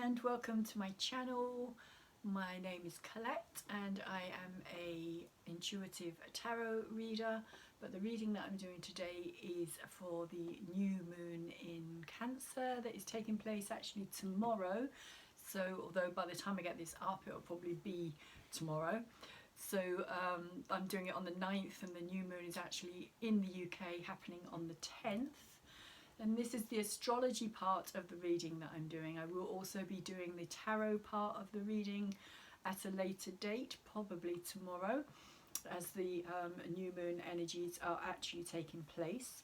and welcome to my channel. My name is Colette and I am a intuitive tarot reader, but the reading that I'm doing today is for the new moon in Cancer that is taking place actually tomorrow. So although by the time I get this up it'll probably be tomorrow. So I'm doing it on the 9th and the new moon is actually in the UK happening on the 10th. And this is the astrology part of the reading that I'm doing. I will also be doing the tarot part of the reading at a later date, probably tomorrow, as the new moon energies are actually taking place,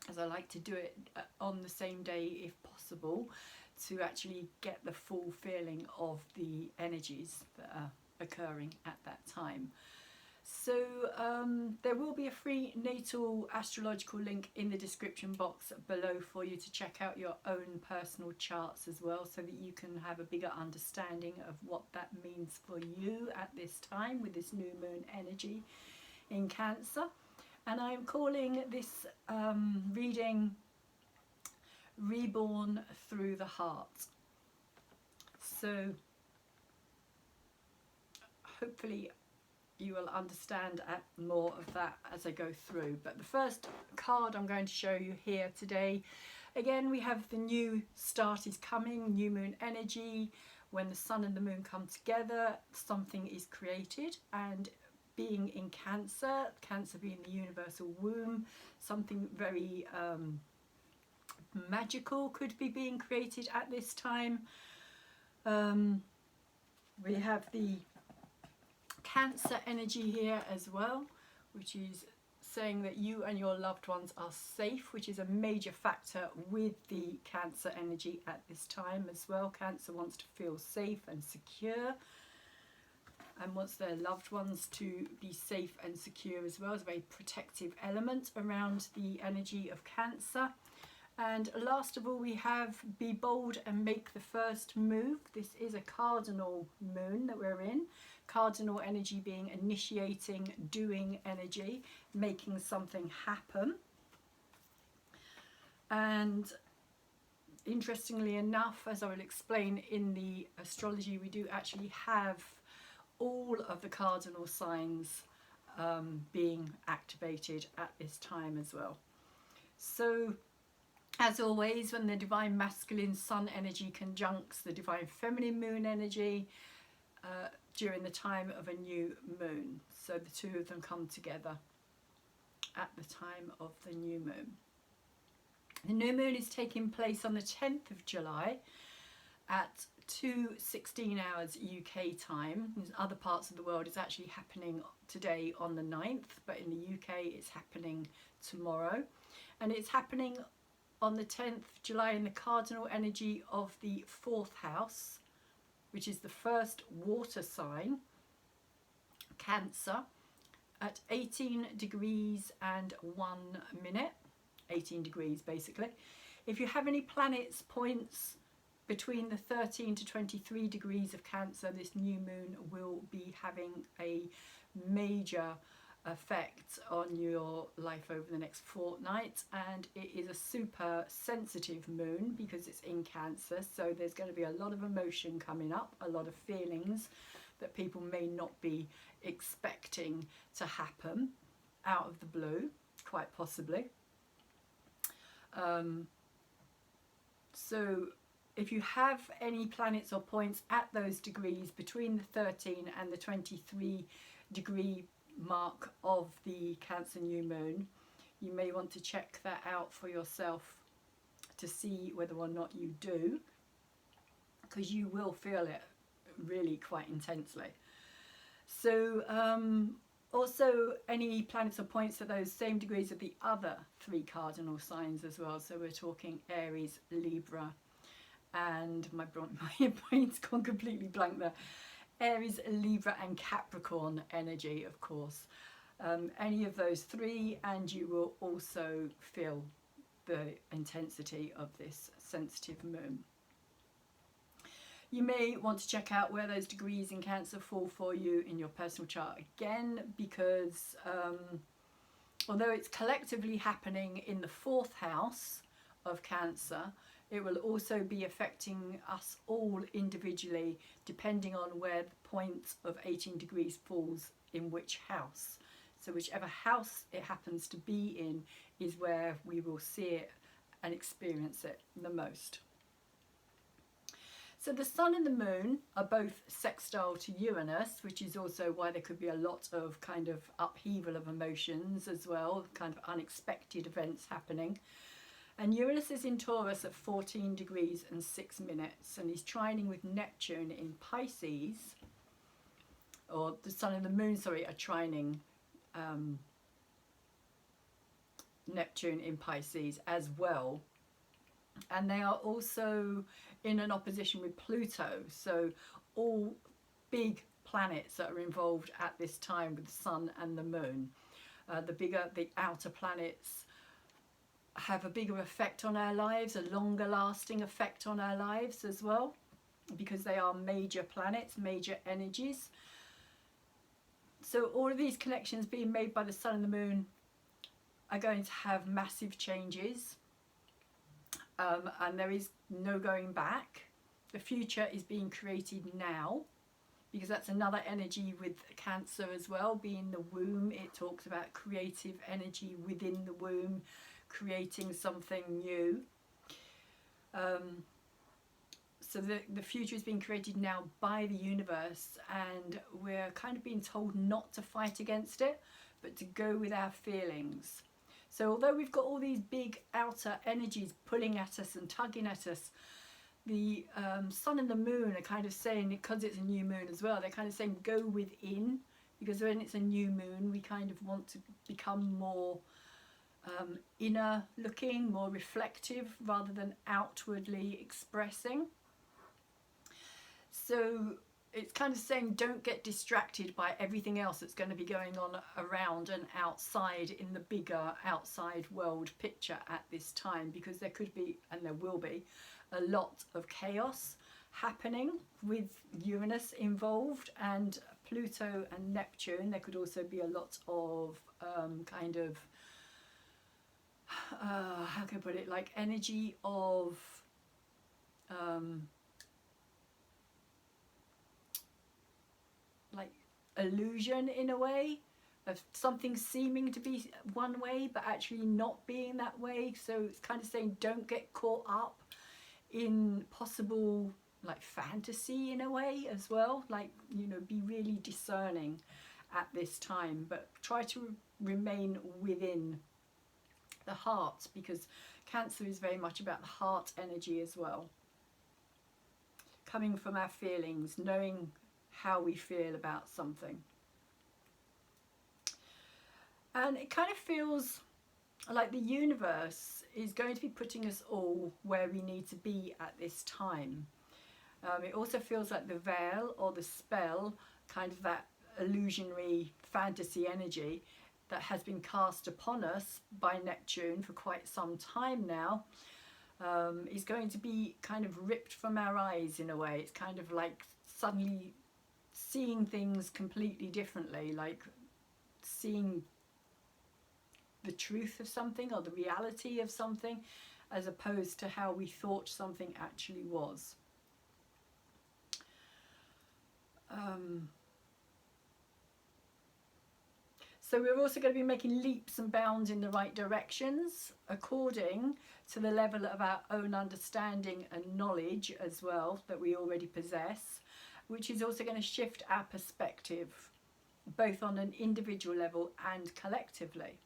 as I like to do it on the same day if possible, to actually get the full feeling of the energies that are occurring at that time. So there will be a free natal astrological link in the description box below for you to check out your own personal charts as well, so that you can have a bigger understanding of what that means for you at this time with this new moon energy in Cancer. And I'm calling this reading Reborn Through the Heart. So hopefully you will understand more of that as I go through. But the first card I'm going to show you here today, again we have the new start is coming, new moon energy. When the sun and the moon come together, something is created, and being in Cancer, Cancer being the universal womb, something very magical could be being created at this time. We have the Cancer energy here as well, which is saying that you and your loved ones are safe, which is a major factor with the Cancer energy at this time as well. Cancer wants to feel safe and secure and wants their loved ones to be safe and secure as well. It's a very protective element around the energy of Cancer. And last of all, we have be bold and make the first move. This is a cardinal moon that we're in. Cardinal energy being initiating, doing energy, making something happen. And interestingly enough, as I will explain in the astrology, we do actually have all of the cardinal signs being activated at this time as well. So as always, when the divine masculine sun energy conjuncts the divine feminine moon energy during the time of a new moon, so the two of them come together at the time of the new moon. The new moon is taking place on the 10th of July at 2:16 hours UK time. In other parts of the world it's actually happening today on the 9th, but in the UK it's happening tomorrow, and it's happening on the 10th of July in the cardinal energy of the 4th house, which is the first water sign, Cancer, at 18 degrees and 1 minute, 18 degrees basically. If you have any planets points between the 13 to 23 degrees of Cancer, this new moon will be having a major effect on your life over the next fortnight. And it is a super sensitive moon because it's in Cancer, so there's going to be a lot of emotion coming up, a lot of feelings that people may not be expecting to happen out of the blue, quite possibly. So if you have any planets or points at those degrees between the 13 and the 23 degree mark of the Cancer new moon, you may want to check that out for yourself to see whether or not you do, because you will feel it really quite intensely. So also any planets or points at those same degrees of the other three cardinal signs as well. So we're talking Aries, Libra, and my brain's gone completely blank there. Aries, Libra and Capricorn energy, of course. Any of those three, and you will also feel the intensity of this sensitive moon. You may want to check out where those degrees in Cancer fall for you in your personal chart again, because although it's collectively happening in the 4th house of Cancer, It will also be affecting us all individually, depending on where the point of 18 degrees falls in which house. So whichever house it happens to be in is where we will see it and experience it the most. So the sun and the moon are both sextile to Uranus, which is also why there could be a lot of kind of upheaval of emotions as well, kind of unexpected events happening. And Uranus is in Taurus at 14 degrees and 6 minutes, and he's trining with Neptune in Pisces, or the sun and the moon, sorry, are trining Neptune in Pisces as well. And they are also in an opposition with Pluto, so all big planets that are involved at this time with the sun and the moon. The outer planets have a bigger effect on our lives, a longer lasting effect on our lives as well, because they are major planets, major energies. So all of these connections being made by the sun and the moon are going to have massive changes. And there is no going back. The future is being created now, because that's another energy with Cancer as well, being the womb. It talks about creative energy within the womb, creating something new. So the future is being created now by the universe, and we're kind of being told not to fight against it, but to go with our feelings. So although we've got all these big outer energies pulling at us and tugging at us, the sun and the moon are kind of saying, because it's a new moon as well, they're kind of saying go within, because when it's a new moon we kind of want to become more inner looking, more reflective rather than outwardly expressing. So it's kind of saying don't get distracted by everything else that's going to be going on around and outside in the bigger outside world picture at this time, because there could be, and there will be, a lot of chaos happening with Uranus involved and Pluto and Neptune. There could also be a lot of kind of how can I put it, like energy of like illusion in a way, of something seeming to be one way but actually not being that way. So it's kind of saying don't get caught up in possible like fantasy in a way as well, like, you know, be really discerning at this time, but try to remain within the heart, because Cancer is very much about the heart energy as well, coming from our feelings, knowing how we feel about something. And it kind of feels like the universe is going to be putting us all where we need to be at this time. It also feels like the veil or the spell, kind of that illusionary fantasy energy that has been cast upon us by Neptune for quite some time now, is going to be kind of ripped from our eyes in a way. It's kind of like suddenly seeing things completely differently, like seeing the truth of something or the reality of something as opposed to how we thought something actually was. So we're also going to be making leaps and bounds in the right directions according to the level of our own understanding and knowledge as well that we already possess, which is also going to shift our perspective both on an individual level and collectively.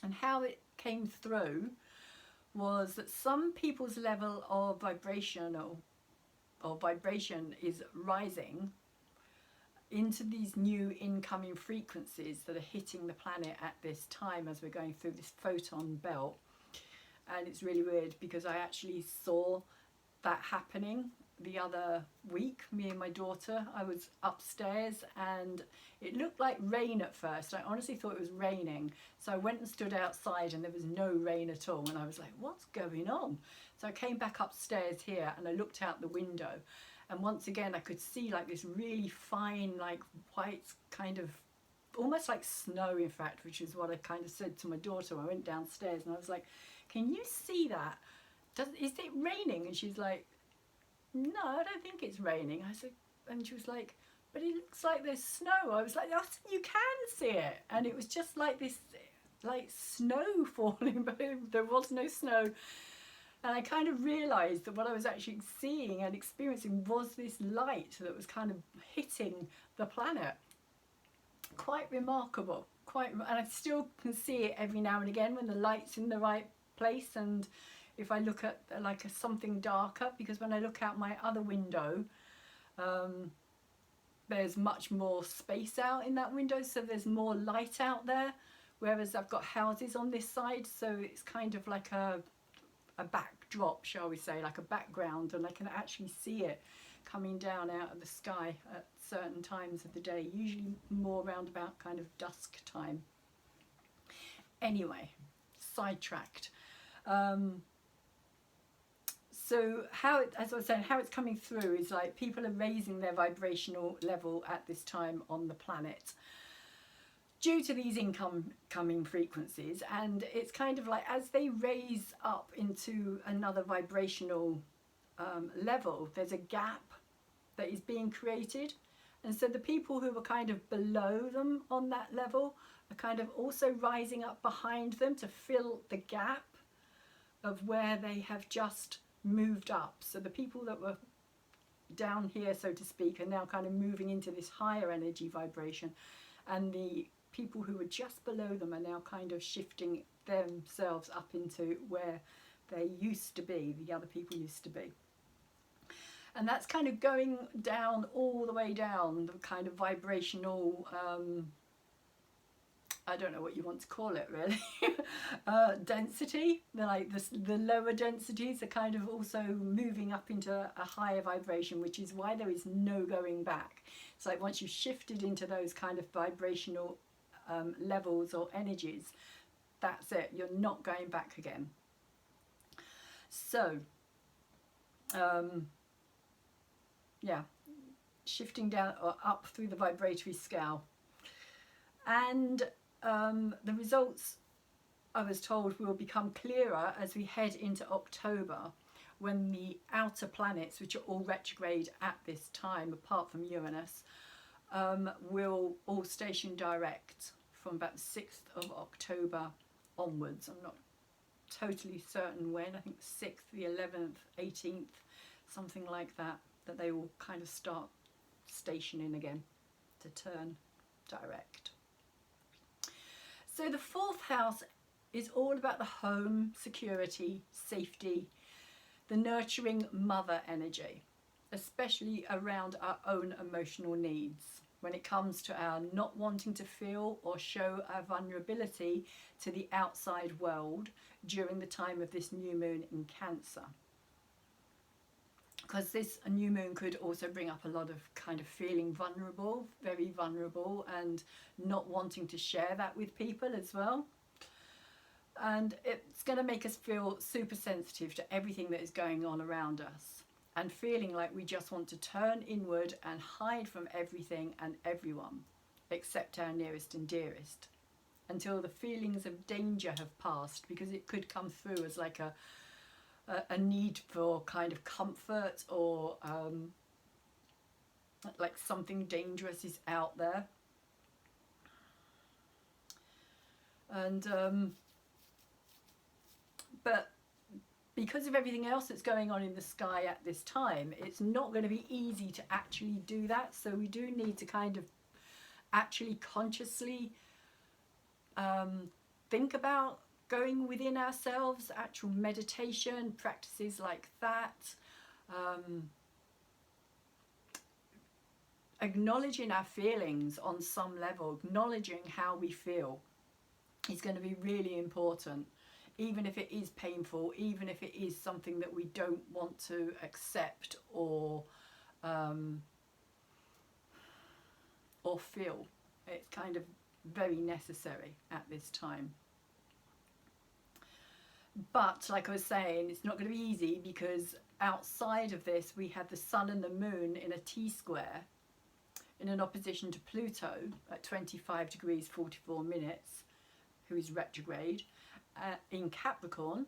And how it came through was that some people's level of vibration is rising into these new incoming frequencies that are hitting the planet at this time as we're going through this photon belt. And it's really weird because I actually saw that happening the other week. Me and my daughter, I was upstairs and it looked like rain at first. I honestly thought it was raining, so I went and stood outside and there was no rain at all, and I was like, what's going on? So I came back upstairs here and I looked out the window, and once again I could see like this really fine, like white, kind of almost like snow in fact, which is what I kind of said to my daughter. I went downstairs and I was like, can you see that? is it raining? And she's like, no, I don't think it's raining. I said, and she was like, but it looks like there's snow. I was like, oh, you can see it. And it was just like this, like snow falling, but there was no snow. And I kind of realised that what I was actually seeing and experiencing was this light that was kind of hitting the planet. Quite remarkable. And I still can see it every now and again when the light's in the right place, and if I look at like something darker, because when I look out my other window, there's much more space out in that window, so there's more light out there, whereas I've got houses on this side, so it's kind of like a backdrop, shall we say, like a background, and I can actually see it coming down out of the sky at certain times of the day, usually more around about kind of dusk time. Anyway, sidetracked. So how, as I was saying, how it's coming through is like people are raising their vibrational level at this time on the planet due to these incoming frequencies, and it's kind of like as they raise up into another vibrational level, there's a gap that is being created, and so the people who are kind of below them on that level are kind of also rising up behind them to fill the gap of where they have just moved up. So the people that were down here, so to speak, are now kind of moving into this higher energy vibration, and the people who were just below them are now kind of shifting themselves up into where they used to be, the other people used to be. And that's kind of going down, all the way down, the kind of vibrational, I don't know what you want to call it really, density. Like the lower densities are kind of also moving up into a higher vibration, which is why there is no going back. It's like once you've shifted into those kind of vibrational levels or energies, that's it, you're not going back again. So yeah, shifting down or up through the vibratory scale. And the results, I was told, will become clearer as we head into October, when the outer planets, which are all retrograde at this time apart from Uranus, will all station direct from about the 6th of October onwards. I'm not totally certain when. I think the 6th, the 11th, 18th, something like that, that they will kind of start stationing again to turn direct. So the 4th house is all about the home, security, safety, the nurturing mother energy, especially around our own emotional needs, when it comes to our not wanting to feel or show our vulnerability to the outside world during the time of this new moon in Cancer. Because this new moon could also bring up a lot of kind of feeling vulnerable, very vulnerable, and not wanting to share that with people as well. And it's going to make us feel super sensitive to everything that is going on around us, and feeling like we just want to turn inward and hide from everything and everyone except our nearest and dearest, until the feelings of danger have passed, because it could come through as like a need for kind of comfort, or like something dangerous is out there. And but because of everything else that's going on in the sky at this time, it's not going to be easy to actually do that. So we do need to kind of actually consciously think about going within ourselves, actual meditation, practices like that, acknowledging our feelings on some level, acknowledging how we feel is going to be really important, even if it is painful, even if it is something that we don't want to accept or feel. It's kind of very necessary at this time. But like I was saying, it's not going to be easy, because outside of this we have the sun and the moon in a T-square in an opposition to Pluto at 25 degrees 44 minutes, who is retrograde, in Capricorn,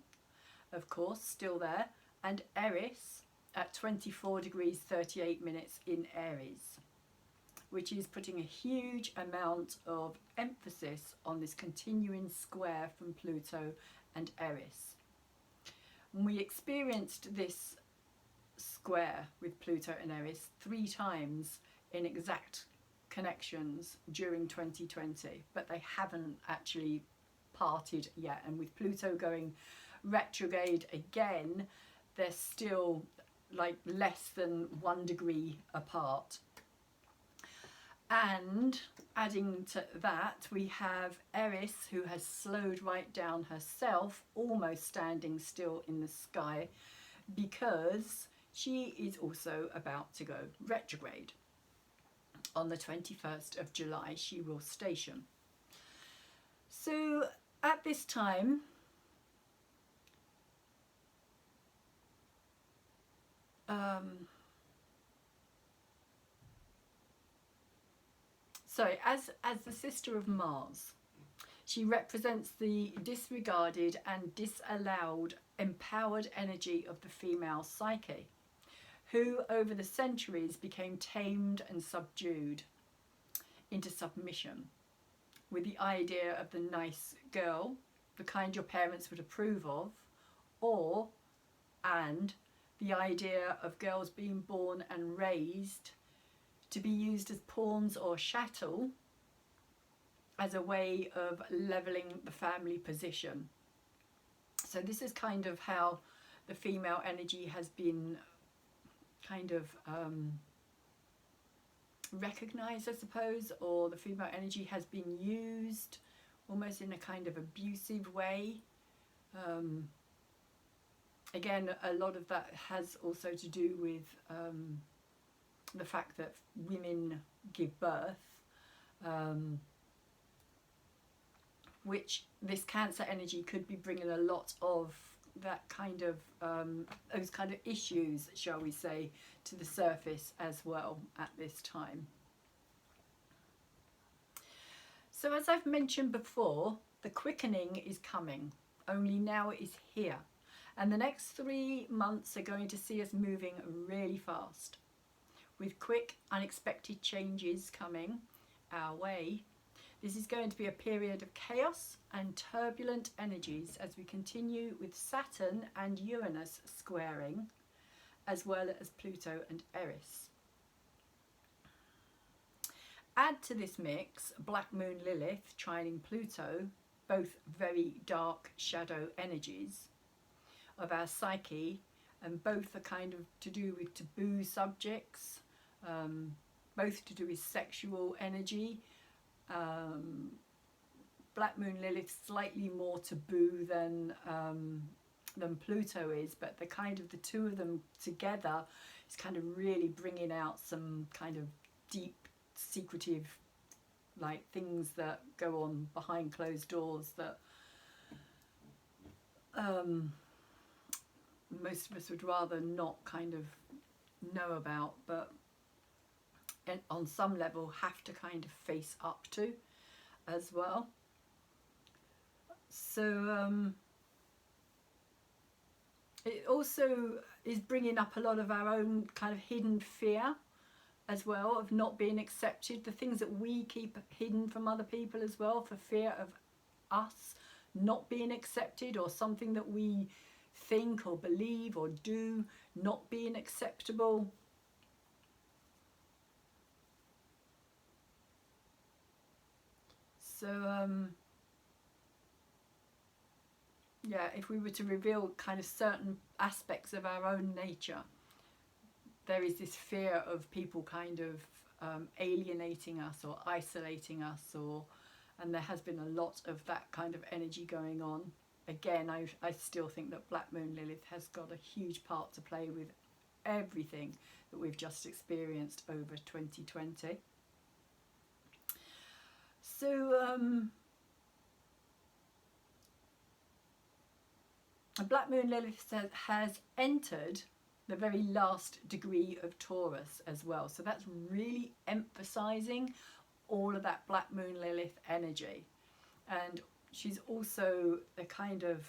of course, still there, and Eris at 24 degrees 38 minutes in Aries, which is putting a huge amount of emphasis on this continuing square from Pluto and Eris. And we experienced this square with Pluto and Eris 3 times in exact connections during 2020, but they haven't actually parted yet. And with Pluto going retrograde again, they're still like less than 1 degree apart. And adding to that, we have Eris, who has slowed right down herself, almost standing still in the sky, because she is also about to go retrograde. On the 21st of July, she will station. So at this time, as the sister of Mars, she represents the disregarded and disallowed empowered energy of the female psyche, who over the centuries became tamed and subdued into submission, with the idea of the nice girl, the kind your parents would approve of, and the idea of girls being born and raised to be used as pawns or chattel as a way of levelling the family position. So this is kind of how the female energy has been kind of recognised, I suppose, or the female energy has been used almost in a kind of abusive way. Again, a lot of that has also to do with the fact that women give birth, which this Cancer energy could be bringing a lot of that kind of those kind of issues, shall we say, to the surface as well at this time. So as I've mentioned before, the quickening is coming, only now it is here, and the next 3 months are going to see us moving really fast, with quick unexpected changes coming our way. This is going to be a period of chaos and turbulent energies as we continue with Saturn and Uranus squaring, as well as Pluto and Eris. Add to this mix Black Moon Lilith trining Pluto, both very dark shadow energies of our psyche, and both are kind of to do with taboo subjects, both to do with sexual energy. Black Moon Lilith slightly more taboo than Pluto is, but the kind of the two of them together is kind of really bringing out some kind of deep, secretive, like things that go on behind closed doors that most of us would rather not kind of know about, but on some level have to kind of face up to as well. So it also is bringing up a lot of our own kind of hidden fear as well, of not being accepted, the things that we keep hidden from other people as well, for fear of us not being accepted, or something that we think or believe or do not being acceptable. So yeah, if we were to reveal kind of certain aspects of our own nature, there is this fear of people kind of alienating us or isolating us, and there has been a lot of that kind of energy going on. Again, I still think that Black Moon Lilith has got a huge part to play with everything that we've just experienced over 2020. So Black Moon Lilith has entered the very last degree of Taurus as well. So that's really emphasizing all of that Black Moon Lilith energy. And she's also the kind of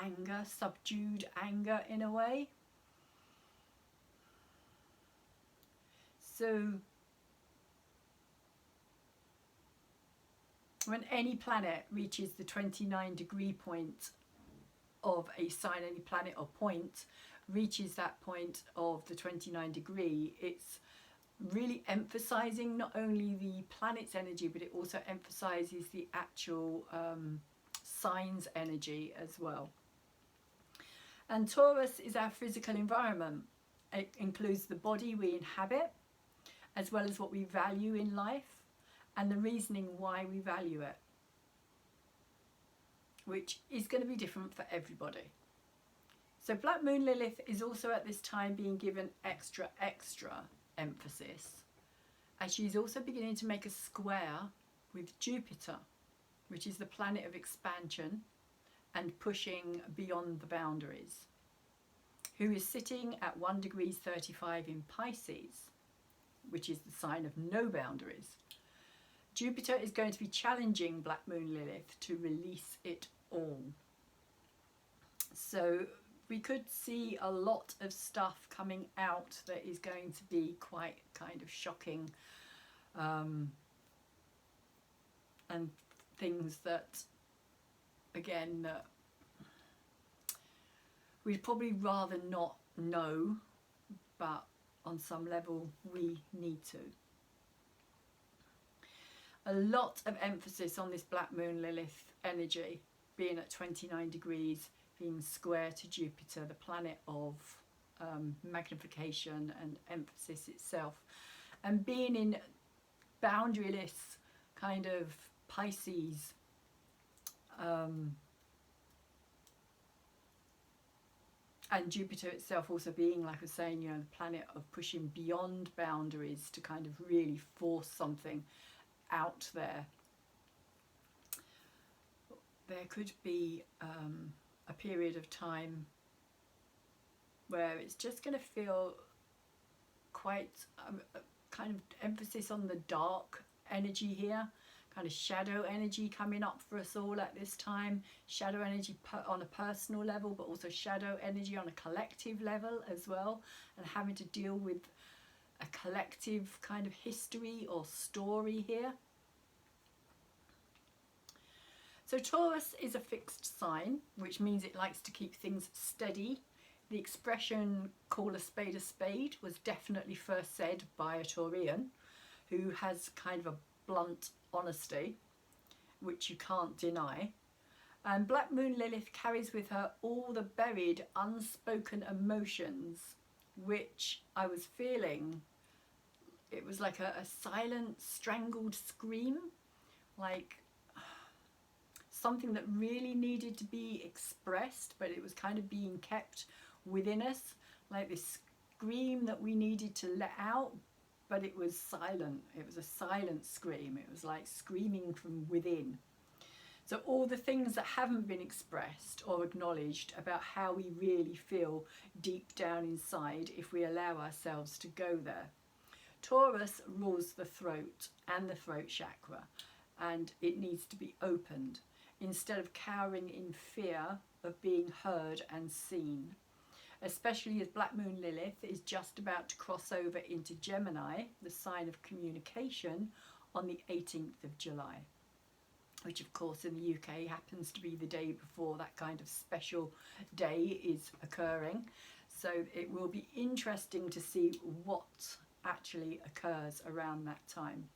anger, subdued anger in a way. So when any planet reaches the 29-degree point of a sign, any planet or point reaches that point of the 29-degree, it's really emphasizing not only the planet's energy, but it also emphasizes the actual sign's energy as well. And Taurus is our physical environment. It includes the body we inhabit, as well as what we value in life, and the reasoning why we value it, which is going to be different for everybody. So Black Moon Lilith is also at this time being given extra emphasis, as she's also beginning to make a square with Jupiter, which is the planet of expansion and pushing beyond the boundaries, who is sitting at 1 degree 35 in Pisces, which is the sign of no boundaries. Jupiter is going to be challenging Black Moon Lilith to release it all. So we could see a lot of stuff coming out that is going to be quite kind of shocking, and things that, again, we'd probably rather not know, but on some level we need to. A lot of emphasis on this Black Moon Lilith energy being at 29 degrees, being square to Jupiter, the planet of magnification and emphasis itself, and being in boundaryless kind of Pisces, and Jupiter itself also being, like I was saying, you know, the planet of pushing beyond boundaries to kind of really force something out there. There could be a period of time where it's just going to feel quite kind of emphasis on the dark energy here, kind of shadow energy coming up for us all at this time. Shadow energy on a personal level, but also shadow energy on a collective level as well, and having to deal with a collective kind of history or story here. So Taurus is a fixed sign, which means it likes to keep things steady. The expression "call a spade" was definitely first said by a Taurian who has kind of a blunt honesty, which you can't deny. And Black Moon Lilith carries with her all the buried, unspoken emotions, which I was feeling. It was like a silent, strangled scream, like something that really needed to be expressed, but it was kind of being kept within us, like this scream that we needed to let out, but it was silent. It was a silent scream. It was like screaming from within. So all the things that haven't been expressed or acknowledged about how we really feel deep down inside, if we allow ourselves to go there. Taurus rules the throat and the throat chakra, and it needs to be opened instead of cowering in fear of being heard and seen, especially as Black Moon Lilith is just about to cross over into Gemini, the sign of communication, on the 18th of July, which of course in the UK happens to be the day before that kind of special day is occurring. So it will be interesting to see what actually occurs around that time.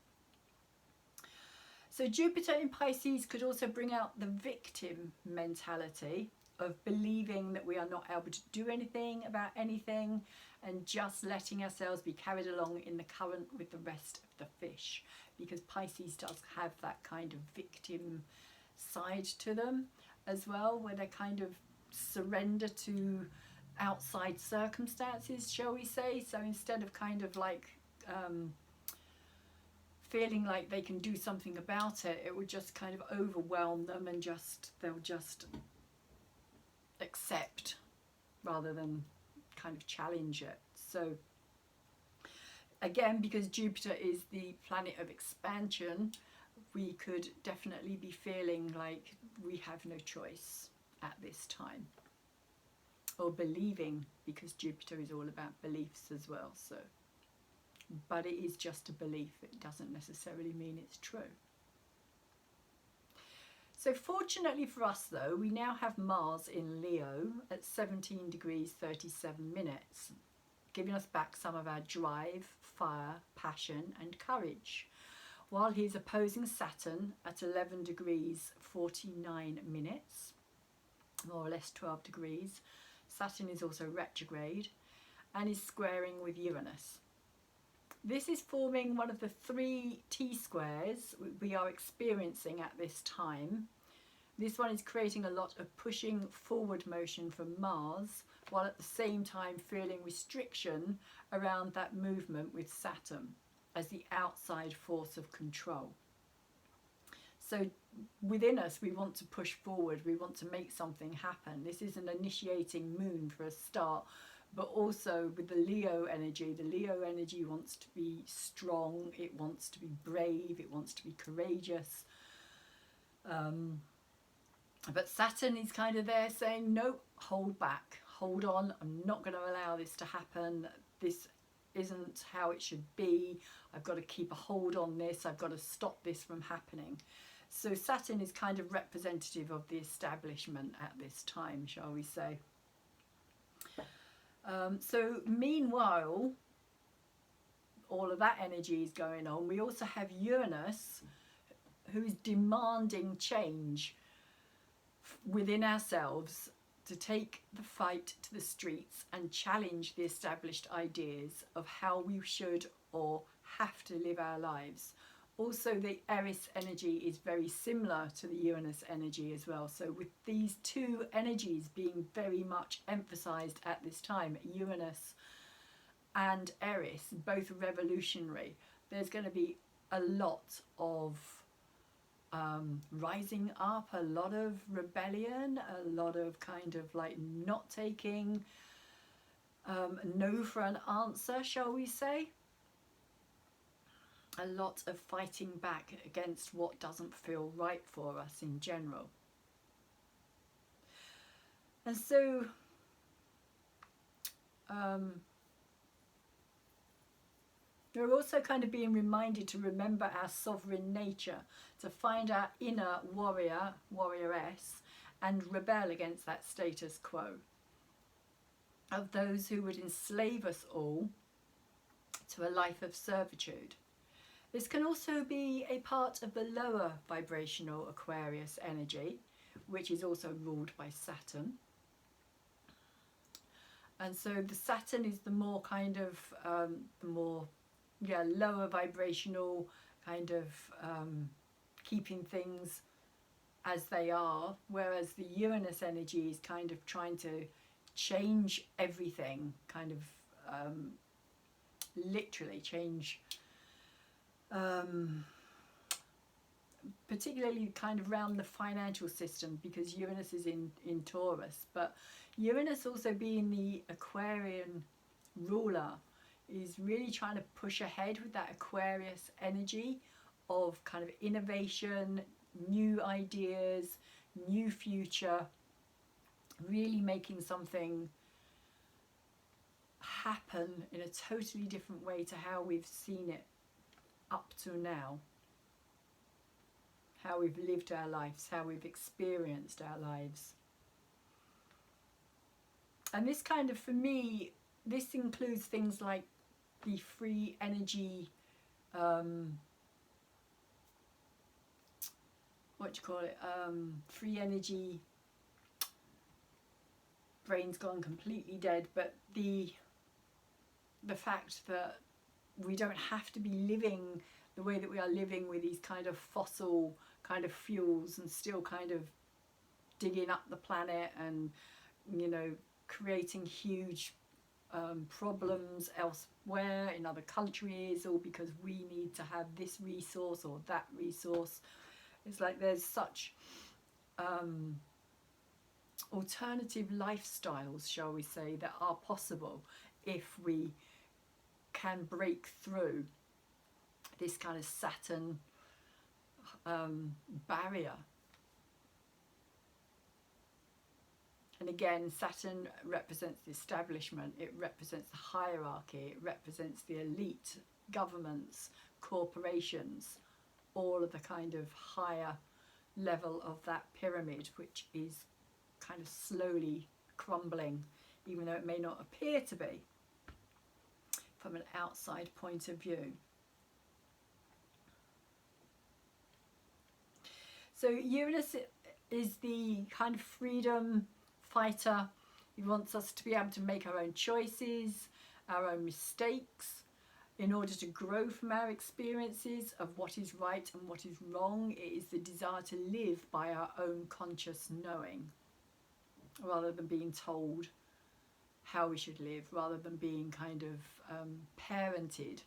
So Jupiter in Pisces could also bring out the victim mentality of believing that we are not able to do anything about anything and just letting ourselves be carried along in the current with the rest of the fish, because Pisces does have that kind of victim side to them as well, where they kind of surrender to outside circumstances, shall we say. So instead of kind of like feeling like they can do something about it, it would just kind of overwhelm them, and they'll just accept rather than kind of challenge it. So again, because Jupiter is the planet of expansion, we could definitely be feeling like we have no choice at this time, or believing, because Jupiter is all about beliefs as well. So, but it is just a belief, it doesn't necessarily mean it's true. So fortunately for us though, we now have Mars in Leo at 17 degrees 37 minutes, giving us back some of our drive, fire, passion and courage, while he's opposing Saturn at 11 degrees 49 minutes, more or less 12 degrees. Saturn is also retrograde and is squaring with Uranus. This is forming one of the 3 T-squares we are experiencing at this time. This one is creating a lot of pushing forward motion from Mars, while at the same time feeling restriction around that movement with Saturn as the outside force of control. So within us, we want to push forward, we want to make something happen. This is an initiating moon for a start, but also with the Leo energy wants to be strong, it wants to be brave, it wants to be courageous. But Saturn is kind of there saying, no, hold back, hold on, I'm not going to allow this to happen. This isn't how it should be. I've got to keep a hold on this. I've got to stop this from happening. So Saturn is kind of representative of the establishment at this time, shall we say. So meanwhile, all of that energy is going on. We also have Uranus, who is demanding change within ourselves to take the fight to the streets and challenge the established ideas of how we should or have to live our lives. Also, the Eris energy is very similar to the Uranus energy as well. So with these two energies being very much emphasized at this time, Uranus and Eris, both revolutionary, there's going to be a lot of rising up, a lot of rebellion, a lot of kind of like not taking no for an answer, shall we say. A lot of fighting back against what doesn't feel right for us in general. And so we're also kind of being reminded to remember our sovereign nature, to find our inner warrior, warrioress, and rebel against that status quo of those who would enslave us all to a life of servitude. This can also be a part of the lower vibrational Aquarius energy, which is also ruled by Saturn. And so the Saturn is the more kind of, lower vibrational kind of keeping things as they are, whereas the Uranus energy is kind of trying to change everything, kind of literally change, particularly kind of around the financial system, because Uranus is in Taurus. But Uranus, also being the Aquarian ruler, is really trying to push ahead with that Aquarius energy of kind of innovation, new ideas, new future, really making something happen in a totally different way to how we've seen it up to now, how we've lived our lives, how we've experienced our lives. And this kind of, for me, this includes things like the free energy, free energy, brain's gone completely dead, but the fact that we don't have to be living the way that we are living with these kind of fossil kind of fuels and still kind of digging up the planet and, you know, creating huge problems elsewhere in other countries, all because we need to have this resource or that resource. It's like there's such alternative lifestyles, shall we say, that are possible if we can break through this kind of Saturn barrier. And again, Saturn represents the establishment, it represents the hierarchy, it represents the elite, governments, corporations, all of the kind of higher level of that pyramid, which is kind of slowly crumbling, even though it may not appear to be from an outside point of view. So Uranus is the kind of freedom fighter. He wants us to be able to make our own choices, our own mistakes, in order to grow from our experiences of what is right and what is wrong. It is the desire to live by our own conscious knowing, rather than being told how we should live, rather than being kind of parented,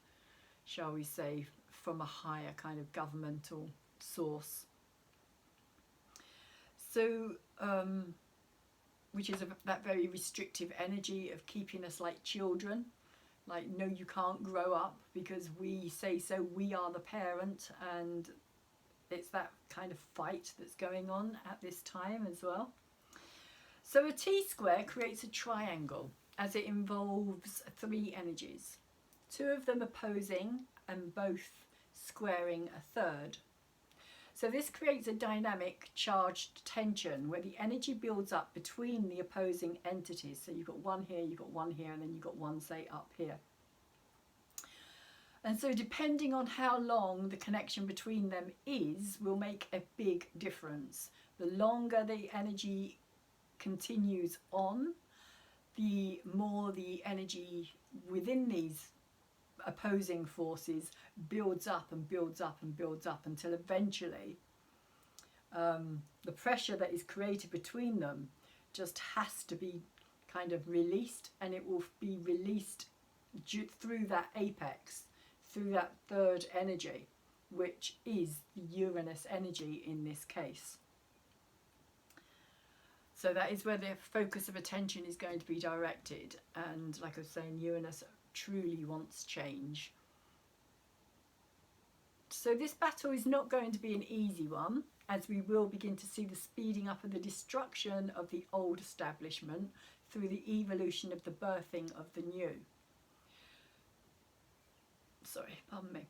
shall we say, from a higher kind of governmental source. So, which is that very restrictive energy of keeping us like children. Like, no, you can't grow up because we say so, we are the parent, and it's that kind of fight that's going on at this time as well. So a T-square creates a triangle as it involves 3 energies, 2 of them opposing and both squaring a third. So this creates a dynamic charged tension where the energy builds up between the opposing entities. So you've got one here, you've got one here, and then you've got one, say, up here. And so depending on how long the connection between them is will make a big difference. The longer the energy continues on, the more the energy within these opposing forces builds up and builds up and builds up until eventually the pressure that is created between them just has to be kind of released, and it will be released through that apex, through that third energy, which is the Uranus energy in this case. So that is where the focus of attention is going to be directed, and like I was saying, Uranus truly wants change. So this battle is not going to be an easy one, as we will begin to see the speeding up of the destruction of the old establishment through the evolution of the birthing of the new. Sorry, pardon me.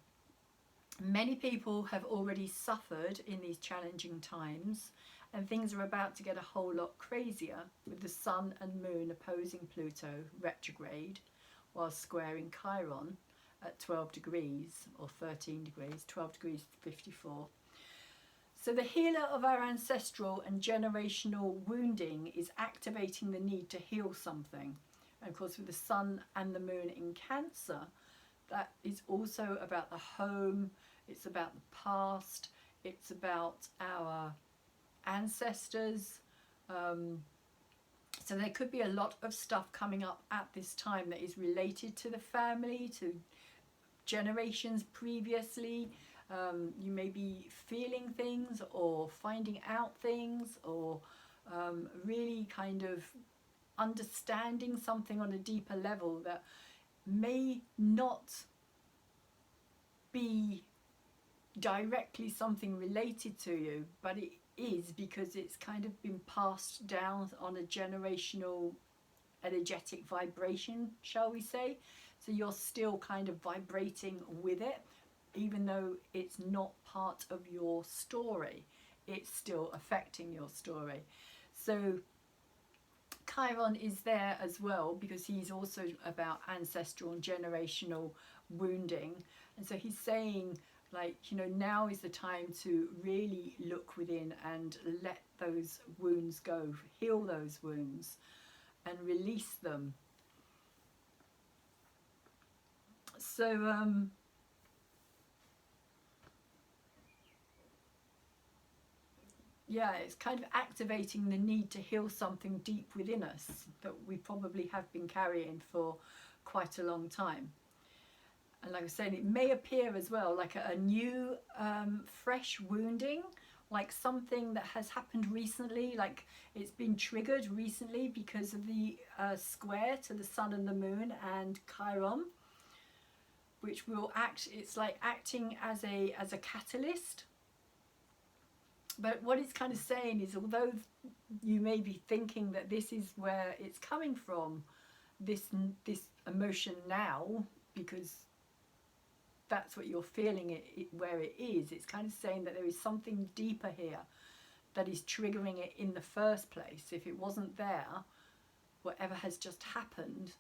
Many people have already suffered in these challenging times, and things are about to get a whole lot crazier with the Sun and Moon opposing Pluto retrograde while squaring Chiron at 12 degrees or 13 degrees, 12 degrees 54. So the healer of our ancestral and generational wounding is activating the need to heal something. And of course with the Sun and the Moon in Cancer, that is also about the home, it's about the past, it's about our ancestors. So there could be a lot of stuff coming up at this time that is related to the family, to generations previously. You may be feeling things or finding out things, or really kind of understanding something on a deeper level that may not be directly something related to you, but it is because it's kind of been passed down on a generational energetic vibration, shall we say. So you're still kind of vibrating with it, even though it's not part of your story, it's still affecting your story. So Chiron is there as well because he's also about ancestral and generational wounding, and so he's saying, like, you know, now is the time to really look within and let those wounds go, heal those wounds and release them. So yeah, it's kind of activating the need to heal something deep within us that we probably have been carrying for quite a long time. And like I was saying, it may appear as well like a new fresh wounding, like something that has happened recently, like it's been triggered recently because of the square to the Sun and the Moon and Chiron, which will act, it's like acting as a catalyst. But what it's kind of saying is, although you may be thinking that this is where it's coming from, this emotion now, because that's what you're feeling where it is. It's kind of saying that there is something deeper here that is triggering it in the first place. If it wasn't there, whatever has just happened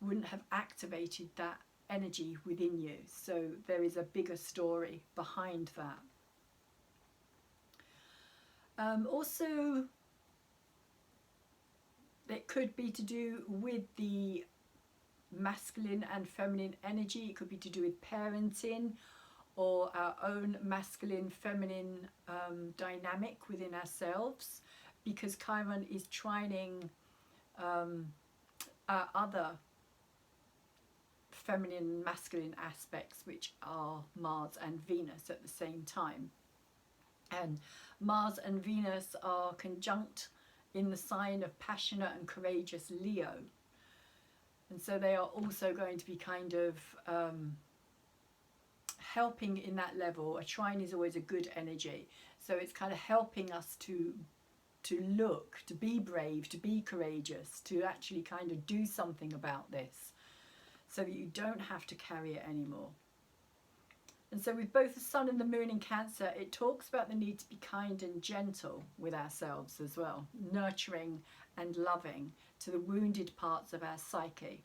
wouldn't have activated that energy within you. So there is a bigger story behind that. Also, it could be to do with the masculine and feminine energy. It could be to do with parenting or our own masculine feminine dynamic within ourselves, because Chiron is trining our other feminine and masculine aspects, which are Mars and Venus at the same time. And Mars and Venus are conjunct in the sign of passionate and courageous Leo. And so they are also going to be kind of helping in that level. A trine is always a good energy. So it's kind of helping us to look, to be brave, to be courageous, to actually kind of do something about this so that you don't have to carry it anymore. And so with both the sun and the moon in Cancer, it talks about the need to be kind and gentle with ourselves as well, nurturing and loving to the wounded parts of our psyche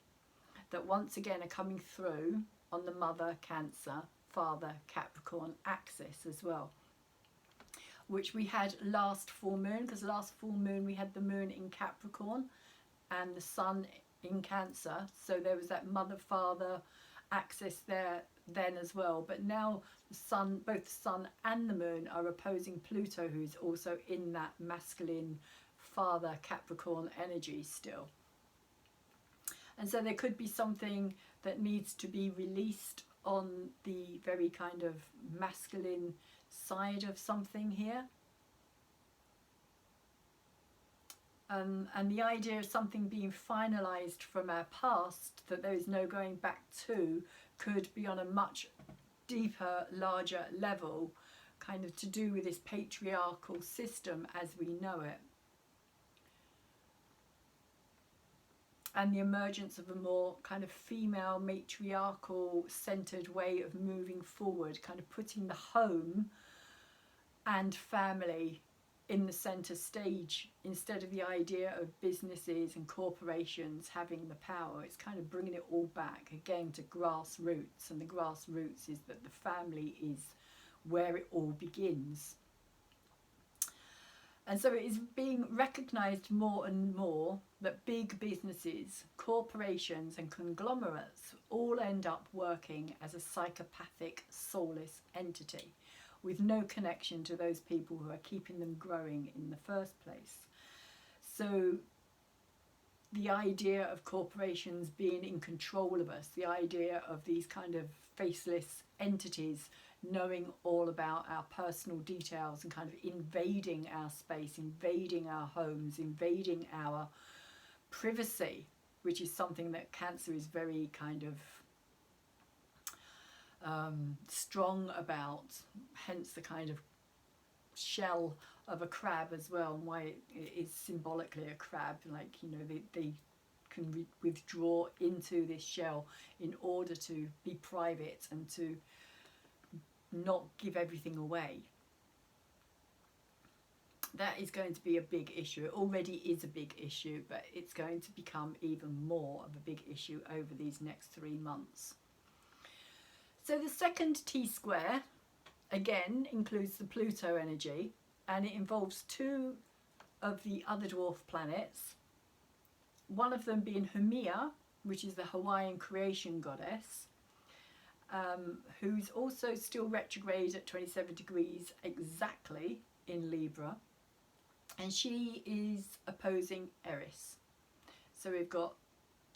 that once again are coming through on the Mother Cancer, Father Capricorn axis as well, which we had last full moon, because last full moon we had the moon in Capricorn and the sun in Cancer. So there was that Mother-Father axis there then as well. But now the sun, both the sun and the moon are opposing Pluto, who's also in that masculine Father Capricorn energy still. And so there could be something that needs to be released on the very kind of masculine side of something here. And the idea of something being finalized from our past that there is no going back to could be on a much deeper, larger level, kind of to do with this patriarchal system as we know it. And the emergence of a more kind of female, matriarchal centered way of moving forward, kind of putting the home and family in the center stage instead of the idea of businesses and corporations having the power. It's kind of bringing it all back again to grassroots, and the grassroots is that the family is where it all begins. And so it is being recognized more and more that big businesses, corporations and conglomerates all end up working as a psychopathic, soulless entity with no connection to those people who are keeping them growing in the first place. So the idea of corporations being in control of us, the idea of these kind of faceless entities knowing all about our personal details and kind of invading our space, invading our homes, invading our privacy, which is something that Cancer is very kind of strong about, hence the kind of shell of a crab as well, and why it is symbolically a crab, like, you know, they can withdraw into this shell in order to be private and to not give everything away. That is going to be a big issue. It already is a big issue, but it's going to become even more of a big issue over these next 3 months. So the second T-square, again, includes the Pluto energy, and it involves 2 of the other dwarf planets, one of them being Haumea, which is the Hawaiian creation goddess, who's also still retrograde at 27 degrees exactly in Libra, and she is opposing Eris. So we've got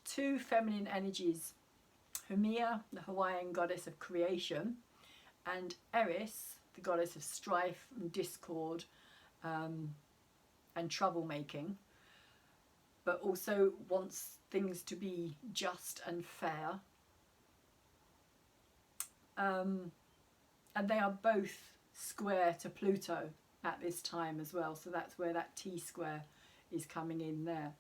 2 feminine energies, Haumea, the Hawaiian goddess of creation, and Eris, the goddess of strife and discord and troublemaking, but also wants things to be just and fair. And they are both square to Pluto at this time as well. So that's where that T-square is coming in there.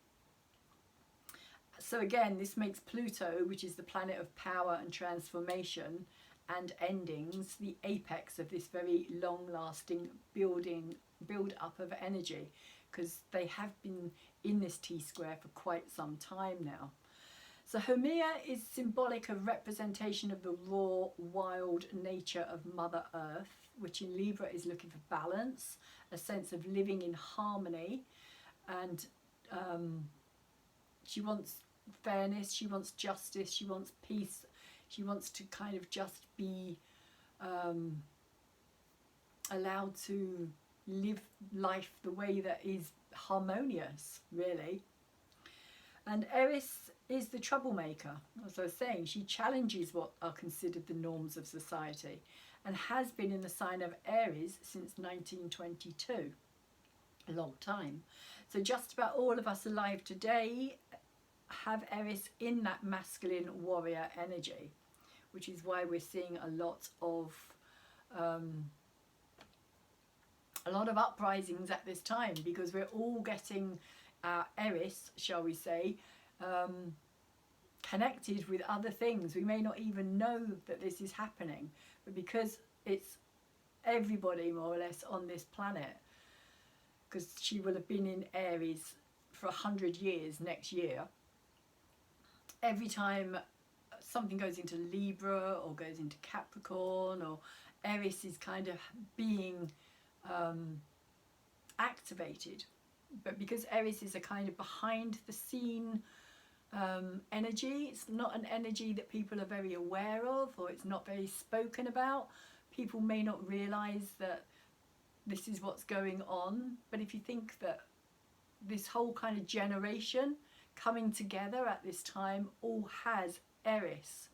So again, this makes Pluto, which is the planet of power and transformation and endings, the apex of this very long-lasting build-up of energy, because they have been in this T-square for quite some time now. So Haumea is symbolic of representation of the raw, wild nature of Mother Earth, which in Libra is looking for balance, a sense of living in harmony, and she wants fairness, she wants justice, she wants peace, she wants to kind of just be allowed to live life the way that is harmonious, really. And Eris is the troublemaker. As I was saying, she challenges what are considered the norms of society and has been in the sign of Aries since 1922, a long time. So just about all of us alive today have Eris in that masculine warrior energy, which is why we're seeing a lot of uprisings at this time, because we're all getting our Eris, shall we say, connected with other things. We may not even know that this is happening, but because it's everybody more or less on this planet, because she will have been in Aries for 100 years next year, every time something goes into Libra or goes into Capricorn, or Eris is kind of being activated. But because Eris is a kind of behind the scene energy, it's not an energy that people are very aware of, or it's not very spoken about. People may not realize that this is what's going on. But if you think that this whole kind of generation coming together at this time all has Eris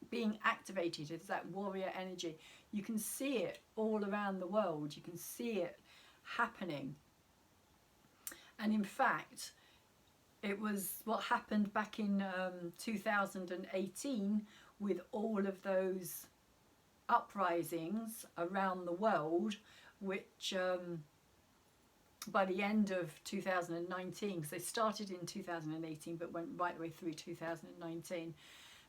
being activated as that warrior energy, you can see it all around the world. You can see it happening. And in fact, it was what happened back in 2018 with all of those uprisings around the world, which by the end of 2019, because they started in 2018 but went right the way through 2019,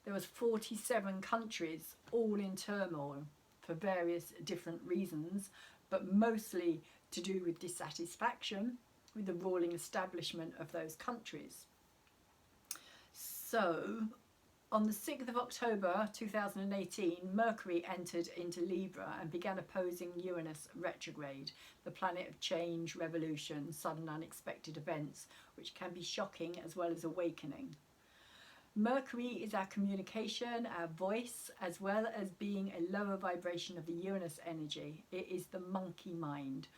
there was 47 countries all in turmoil for various different reasons, but mostly to do with dissatisfaction with the ruling establishment of those countries. So on the 6th of October 2018, Mercury entered into Libra and began opposing Uranus retrograde, the planet of change, revolution, sudden unexpected events, which can be shocking as well as awakening. Mercury is our communication, our voice, as well as being a lower vibration of the Uranus energy. It is the monkey mind,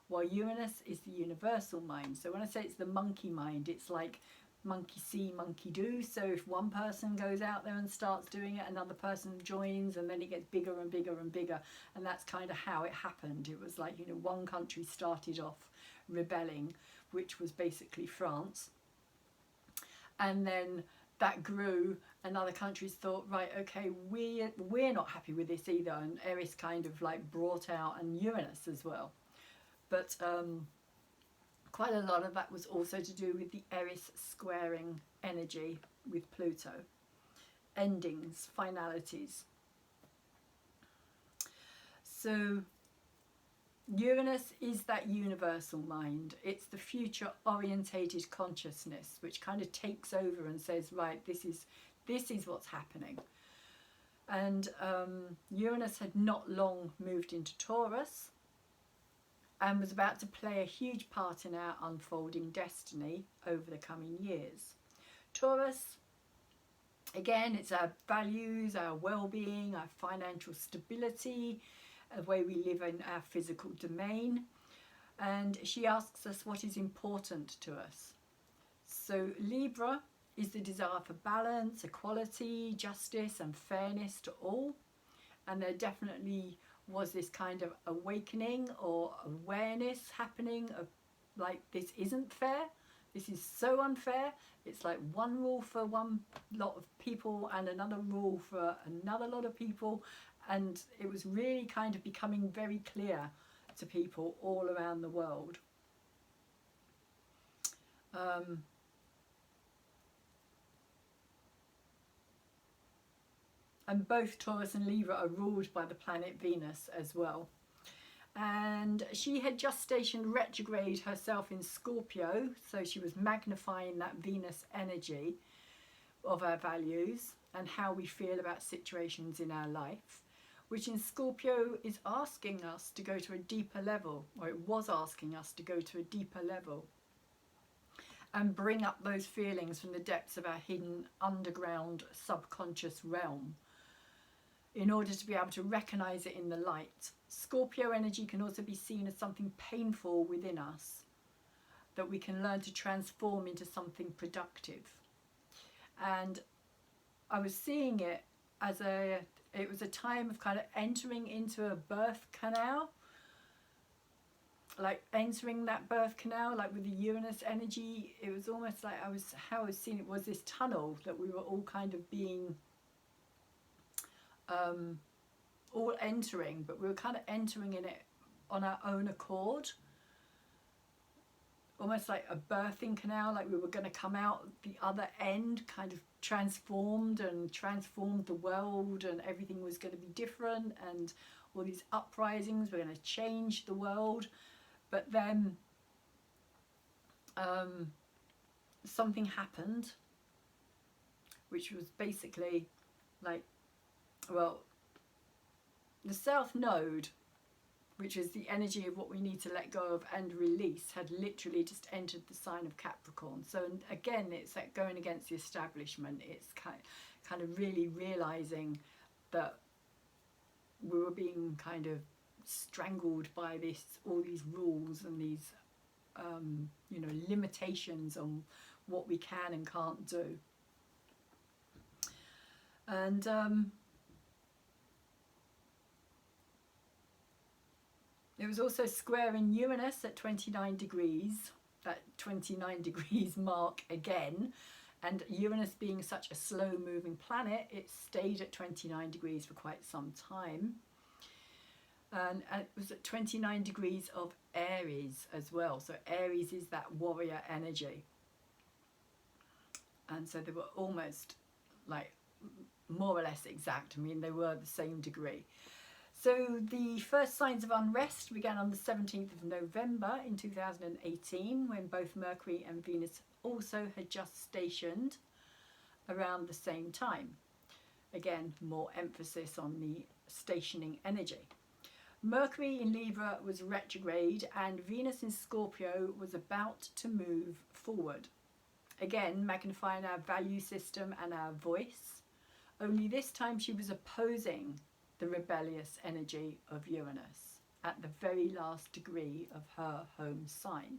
while Uranus is the universal mind. So when I say it's the monkey mind, it's like monkey see, monkey do. So if one person goes out there and starts doing it, another person joins, and then it gets bigger and bigger and bigger. And that's kind of how it happened. It was like, you know, one country started off rebelling, which was basically France. And then that grew, and other countries thought, right, okay, we're not happy with this either. And Eris kind of like brought out, and Uranus as well. But quite a lot of that was also to do with the Eris squaring energy with Pluto. Endings, finalities. So Uranus is that universal mind. It's the future orientated consciousness, which kind of takes over and says, right, this is what's happening. And Uranus had not long moved into Taurus and was about to play a huge part in our unfolding destiny over the coming years. Taurus, again, it's our values, our well-being, our financial stability, the way we live in our physical domain. And she asks us what is important to us. So Libra is the desire for balance, equality, justice and fairness to all. And there definitely was this kind of awakening or awareness happening of like, this isn't fair, this is so unfair. It's like one rule for one lot of people and another rule for another lot of people, and it was really kind of becoming very clear to people all around the world. And both Taurus and Libra are ruled by the planet Venus as well. And she had just stationed retrograde herself in Scorpio, so she was magnifying that Venus energy of our values and how we feel about situations in our life, which in Scorpio is asking us to go to a deeper level, or it was asking us to go to a deeper level and bring up those feelings from the depths of our hidden underground subconscious realm in order to be able to recognize it in the light. Scorpio energy can also be seen as something painful within us that we can learn to transform into something productive. And I was seeing it as it was a time of kind of entering into a birth canal, like entering that birth canal, like with the Uranus energy. It was almost like how I was seeing it was this tunnel that we were all kind of being all entering, but we were kind of entering in it on our own accord, almost like a birthing canal, like we were going to come out the other end kind of transformed the world, and everything was going to be different, and all these uprisings were going to change the world. But then something happened, which was basically like, well, the South Node, which is the energy of what we need to let go of and release, had literally just entered the sign of Capricorn. So again, it's like going against the establishment. It's kind of really realizing that we were being kind of strangled by all these rules and these limitations on what we can and can't do. And it was also square in Uranus at 29 degrees, that 29 degrees mark again. And Uranus being such a slow moving planet, it stayed at 29 degrees for quite some time. And it was at 29 degrees of Aries as well. So Aries is that warrior energy. And so they were almost like more or less exact. I mean, they were the same degree. So the first signs of unrest began on the 17th of November in 2018, when both Mercury and Venus also had just stationed around the same time. Again, more emphasis on the stationing energy. Mercury in Libra was retrograde, and Venus in Scorpio was about to move forward. Again, magnifying our value system and our voice. Only this time she was opposing the rebellious energy of Uranus at the very last degree of her home sign.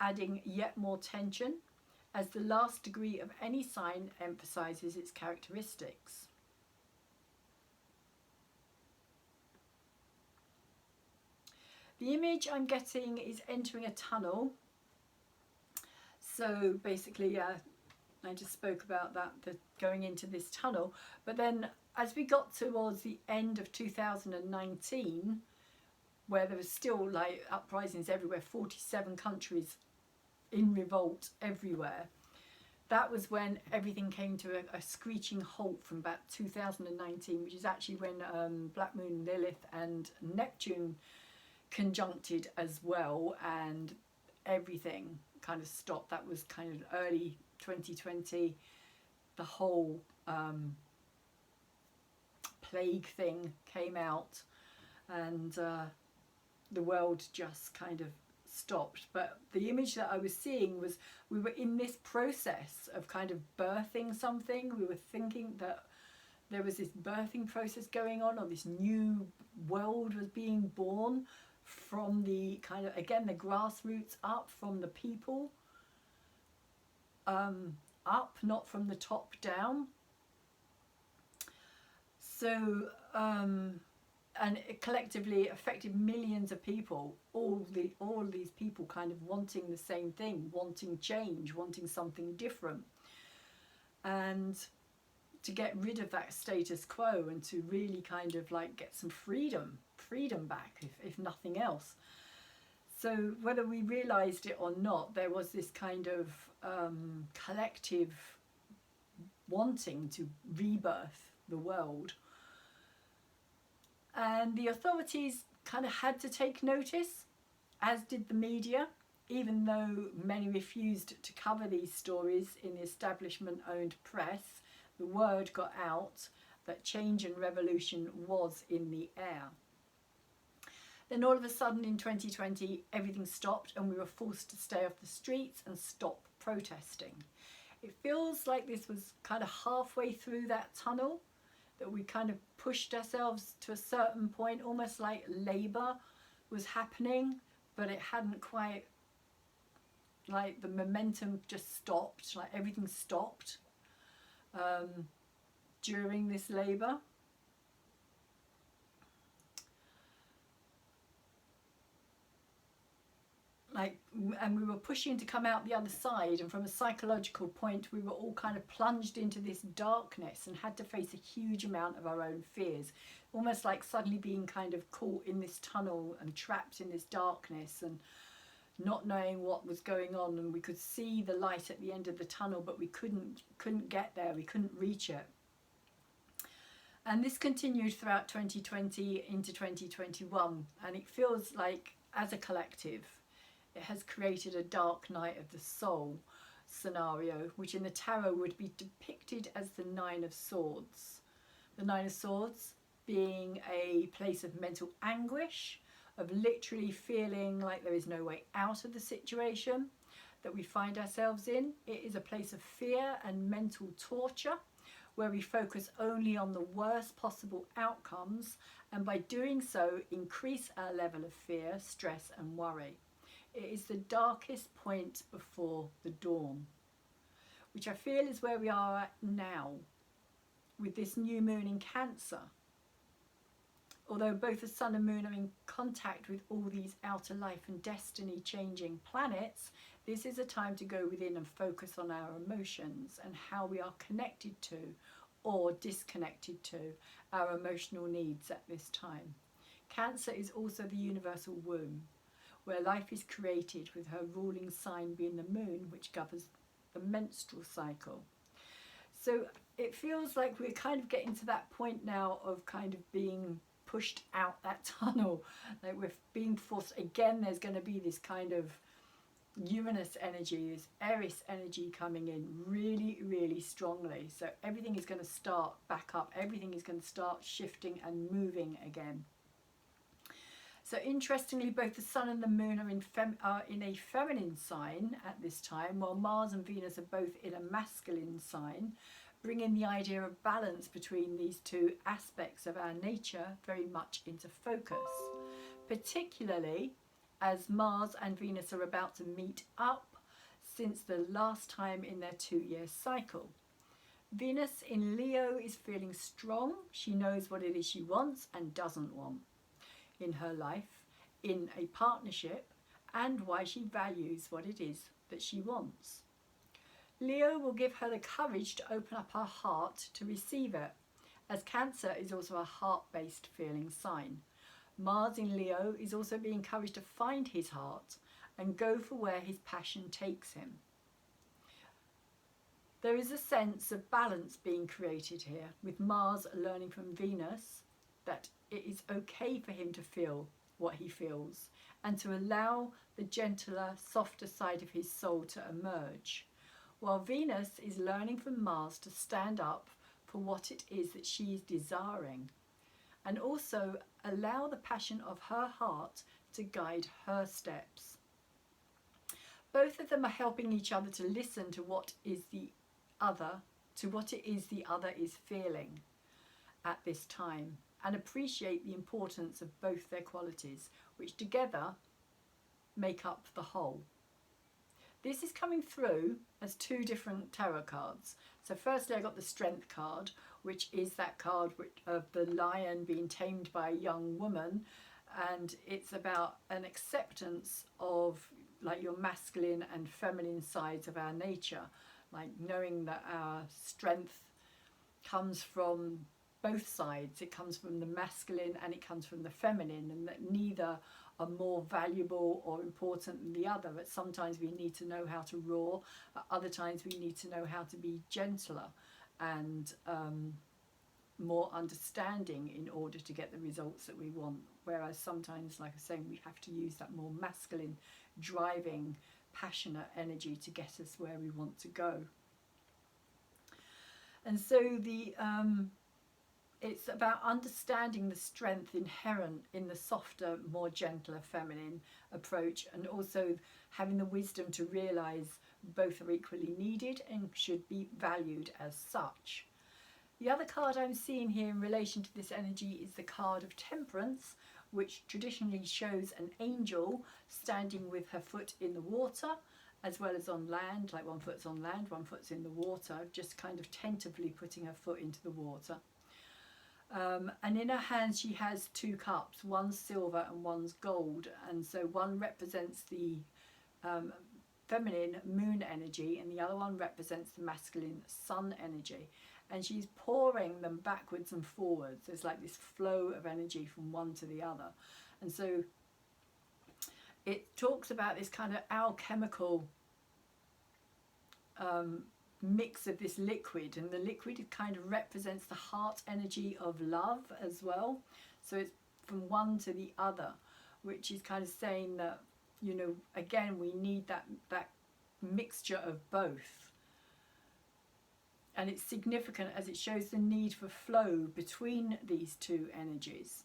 Adding yet more tension, as the last degree of any sign emphasizes its characteristics. The image I'm getting is entering a tunnel. So basically, I just spoke about that, going into this tunnel. But then as we got towards the end of 2019, where there was still like uprisings everywhere, 47 countries in revolt everywhere, that was when everything came to a screeching halt from about 2019, which is actually when Black Moon, Lilith and Neptune conjuncted as well, and everything kind of stopped. That was kind of early 2020. The whole plague thing came out, and the world just kind of stopped. But the image that I was seeing was we were in this process of kind of birthing something. We were thinking that there was this birthing process going on, or this new world was being born from the kind of, again, the grassroots up, from the people up, not from the top down. So and it collectively affected millions of people, all these people kind of wanting the same thing, wanting change, wanting something different. and to get rid of that status quo and to really kind of like get some freedom back, if nothing else. So whether we realized it or not, there was this kind of collective wanting to rebirth the world. And the authorities kind of had to take notice, as did the media, even though many refused to cover these stories in the establishment-owned press. The word got out that change and revolution was in the air. Then all of a sudden in 2020, everything stopped and we were forced to stay off the streets and stop protesting. It feels like this was kind of halfway through that tunnel, that we kind of pushed ourselves to a certain point, almost like labour was happening, but it hadn't quite, like the momentum just stopped, like everything stopped during this labour. And we were pushing to come out the other side, and from a psychological point we were all kind of plunged into this darkness and had to face a huge amount of our own fears, almost like suddenly being kind of caught in this tunnel and trapped in this darkness and not knowing what was going on. And we could see the light at the end of the tunnel, but we couldn't get there, we couldn't reach it. And this continued throughout 2020 into 2021, and it feels like as a collective it has created a dark night of the soul scenario, which in the tarot would be depicted as the Nine of Swords. The Nine of Swords being a place of mental anguish, of literally feeling like there is no way out of the situation that we find ourselves in. It is a place of fear and mental torture, where we focus only on the worst possible outcomes, and by doing so increase our level of fear, stress and worry. It is the darkest point before the dawn, which I feel is where we are at now with this new moon in Cancer. Although both the sun and moon are in contact with all these outer life and destiny changing planets, this is a time to go within and focus on our emotions and how we are connected to or disconnected to our emotional needs at this time. Cancer is also the universal womb, where life is created, with her ruling sign being the moon, which governs the menstrual cycle. So it feels like we're kind of getting to that point now of kind of being pushed out that tunnel, like we're being forced again. There's going to be this kind of Uranus energy, this Eris energy coming in really strongly. So everything is going to start back up, everything is going to start shifting and moving again. So interestingly, both the sun and the moon are in a feminine sign at this time, while Mars and Venus are both in a masculine sign, bringing the idea of balance between these two aspects of our nature very much into focus, particularly as Mars and Venus are about to meet up since the last time in their 2-year cycle. Venus in Leo is feeling strong. She knows what it is she wants and doesn't want in her life, in a partnership, and why she values what it is that she wants. Leo will give her the courage to open up her heart to receive it, as Cancer is also a heart-based feeling sign. Mars in Leo is also being encouraged to find his heart and go for where his passion takes him. There is a sense of balance being created here, with Mars learning from Venus that it is okay for him to feel what he feels and to allow the gentler, softer side of his soul to emerge, while Venus is learning from Mars to stand up for what it is that she is desiring, and also allow the passion of her heart to guide her steps. Both of them are helping each other to listen to what it is the other is feeling at this time, and appreciate the importance of both their qualities, which together make up the whole. This is coming through as two different tarot cards. So firstly I got the Strength card, which is that card of the lion being tamed by a young woman, and it's about an acceptance of like your masculine and feminine sides of our nature, like knowing that our strength comes from both sides. It comes from the masculine and it comes from the feminine, and that neither are more valuable or important than the other. But sometimes we need to know how to roar, at other times we need to know how to be gentler and more understanding in order to get the results that we want. Whereas sometimes, like I was saying, we have to use that more masculine, driving, passionate energy to get us where we want to go. And so it's about understanding the strength inherent in the softer, more gentler feminine approach, and also having the wisdom to realise both are equally needed and should be valued as such. The other card I'm seeing here in relation to this energy is the card of Temperance, which traditionally shows an angel standing with her foot in the water, as well as on land, like one foot's on land, one foot's in the water, just kind of tentatively putting her foot into the water. And in her hand she has two cups, one's silver and one's gold, and so one represents the feminine moon energy and the other one represents the masculine sun energy, and she's pouring them backwards and forwards. There's like this flow of energy from one to the other, and so it talks about this kind of alchemical mix of this liquid, and the liquid kind of represents the heart energy of love as well. So it's from one to the other, which is kind of saying that, you know, again, we need that mixture of both. And it's significant as it shows the need for flow between these two energies.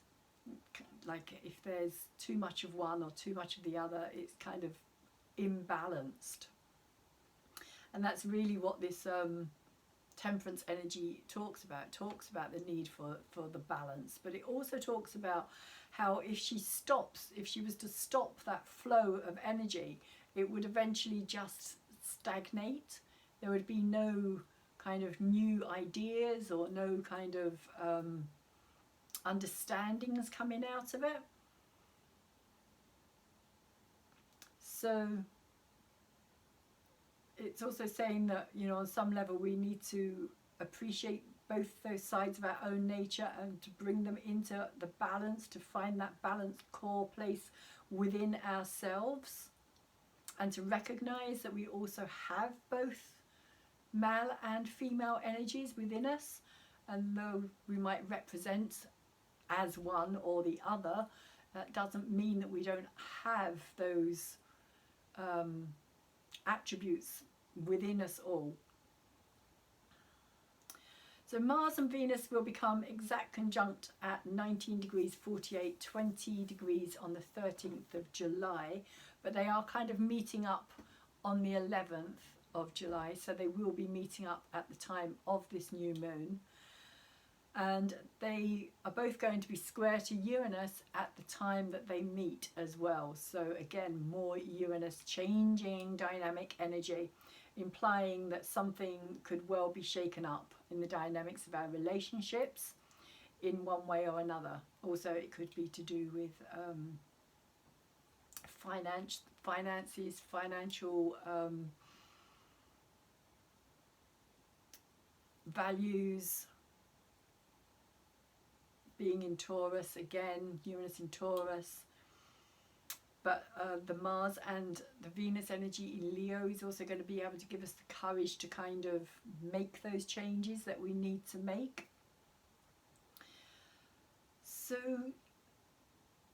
Like if there's too much of one or too much of the other, it's kind of imbalanced. And that's really what this temperance energy talks about. It talks about the need for the balance, but it also talks about how if she was to stop that flow of energy, it would eventually just stagnate. There would be no kind of new ideas or no kind of understandings coming out of it. So it's also saying that, you know, on some level we need to appreciate both those sides of our own nature and to bring them into the balance, to find that balanced core place within ourselves, and to recognize that we also have both male and female energies within us, and though we might represent as one or the other, that doesn't mean that we don't have those attributes within us all. So Mars and Venus will become exact conjunct at 19 degrees 48, 20 degrees on the 13th of July, but they are kind of meeting up on the 11th of July, so they will be meeting up at the time of this new moon. And they are both going to be square to Uranus at the time that they meet as well. So again, more Uranus changing dynamic energy, implying that something could well be shaken up in the dynamics of our relationships in one way or another. Also, it could be to do with finances, financial values. Being in Taurus, again, Uranus in Taurus. But the Mars and the Venus energy in Leo is also going to be able to give us the courage to kind of make those changes that we need to make. So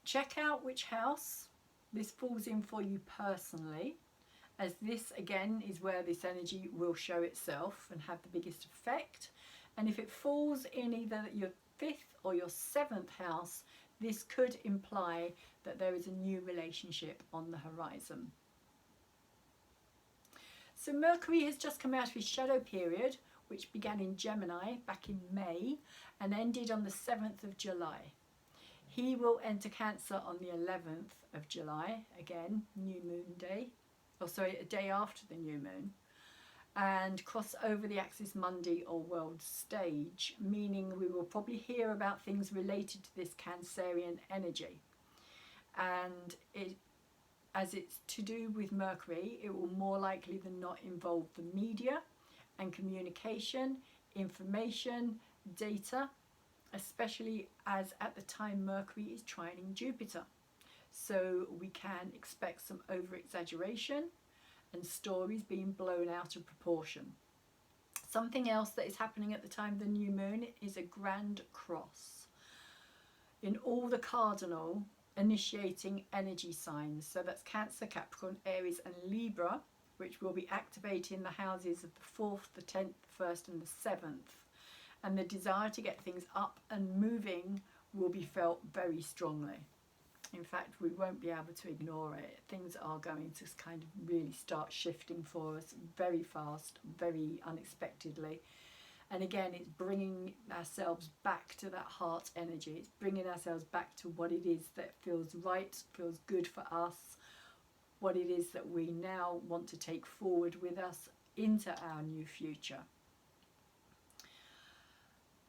check out which house this falls in for you personally, as this again is where this energy will show itself and have the biggest effect. And if it falls in either your 5th or your 7th house, this could imply that there is a new relationship on the horizon. So Mercury has just come out of his shadow period, which began in Gemini back in May and ended on the 7th of July. He will enter Cancer on the 11th of July, again, new moon day, or sorry, a day after the new moon, and cross over the axis Mundi or world stage, meaning we will probably hear about things related to this Cancerian energy. And as it's to do with Mercury, it will more likely than not involve the media, and communication, information, data, especially as at the time Mercury is trining Jupiter. So we can expect some over-exaggeration and stories being blown out of proportion. Something else that is happening at the time of the new moon is a grand cross in all the cardinal initiating energy signs. So that's Cancer, Capricorn, Aries and Libra, which will be activating the houses of the 4th, the 10th, the 1st and the 7th. And the desire to get things up and moving will be felt very strongly. In fact, we won't be able to ignore it. Things are going to kind of really start shifting for us very fast, very unexpectedly. And again, it's bringing ourselves back to that heart energy. It's bringing ourselves back to what it is that feels right, feels good for us, what it is that we now want to take forward with us into our new future.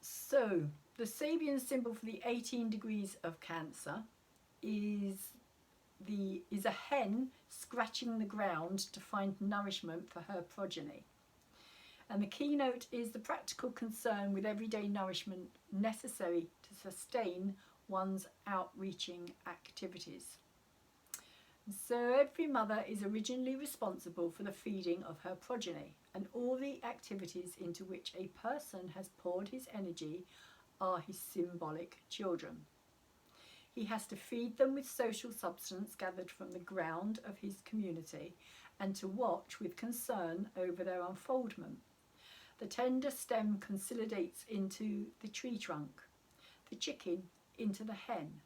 So, the Sabian symbol for the 18 degrees of Cancer is a hen scratching the ground to find nourishment for her progeny. And the keynote is the practical concern with everyday nourishment necessary to sustain one's outreaching activities. So every mother is originally responsible for the feeding of her progeny, and all the activities into which a person has poured his energy are his symbolic children. He has to feed them with social substance gathered from the ground of his community and to watch with concern over their unfoldment. The tender stem consolidates into the tree trunk, the chicken into the hen,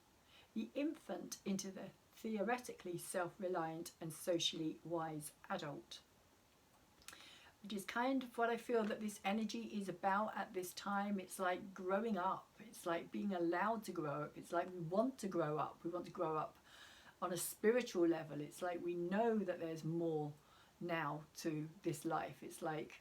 the infant into the theoretically self-reliant and socially wise adult. Which is kind of what I feel that this energy is about at this time. It's like growing up. It's like being allowed to grow up. It's like we want to grow up. We want to grow up on a spiritual level. It's like we know that there's more now to this life. It's like,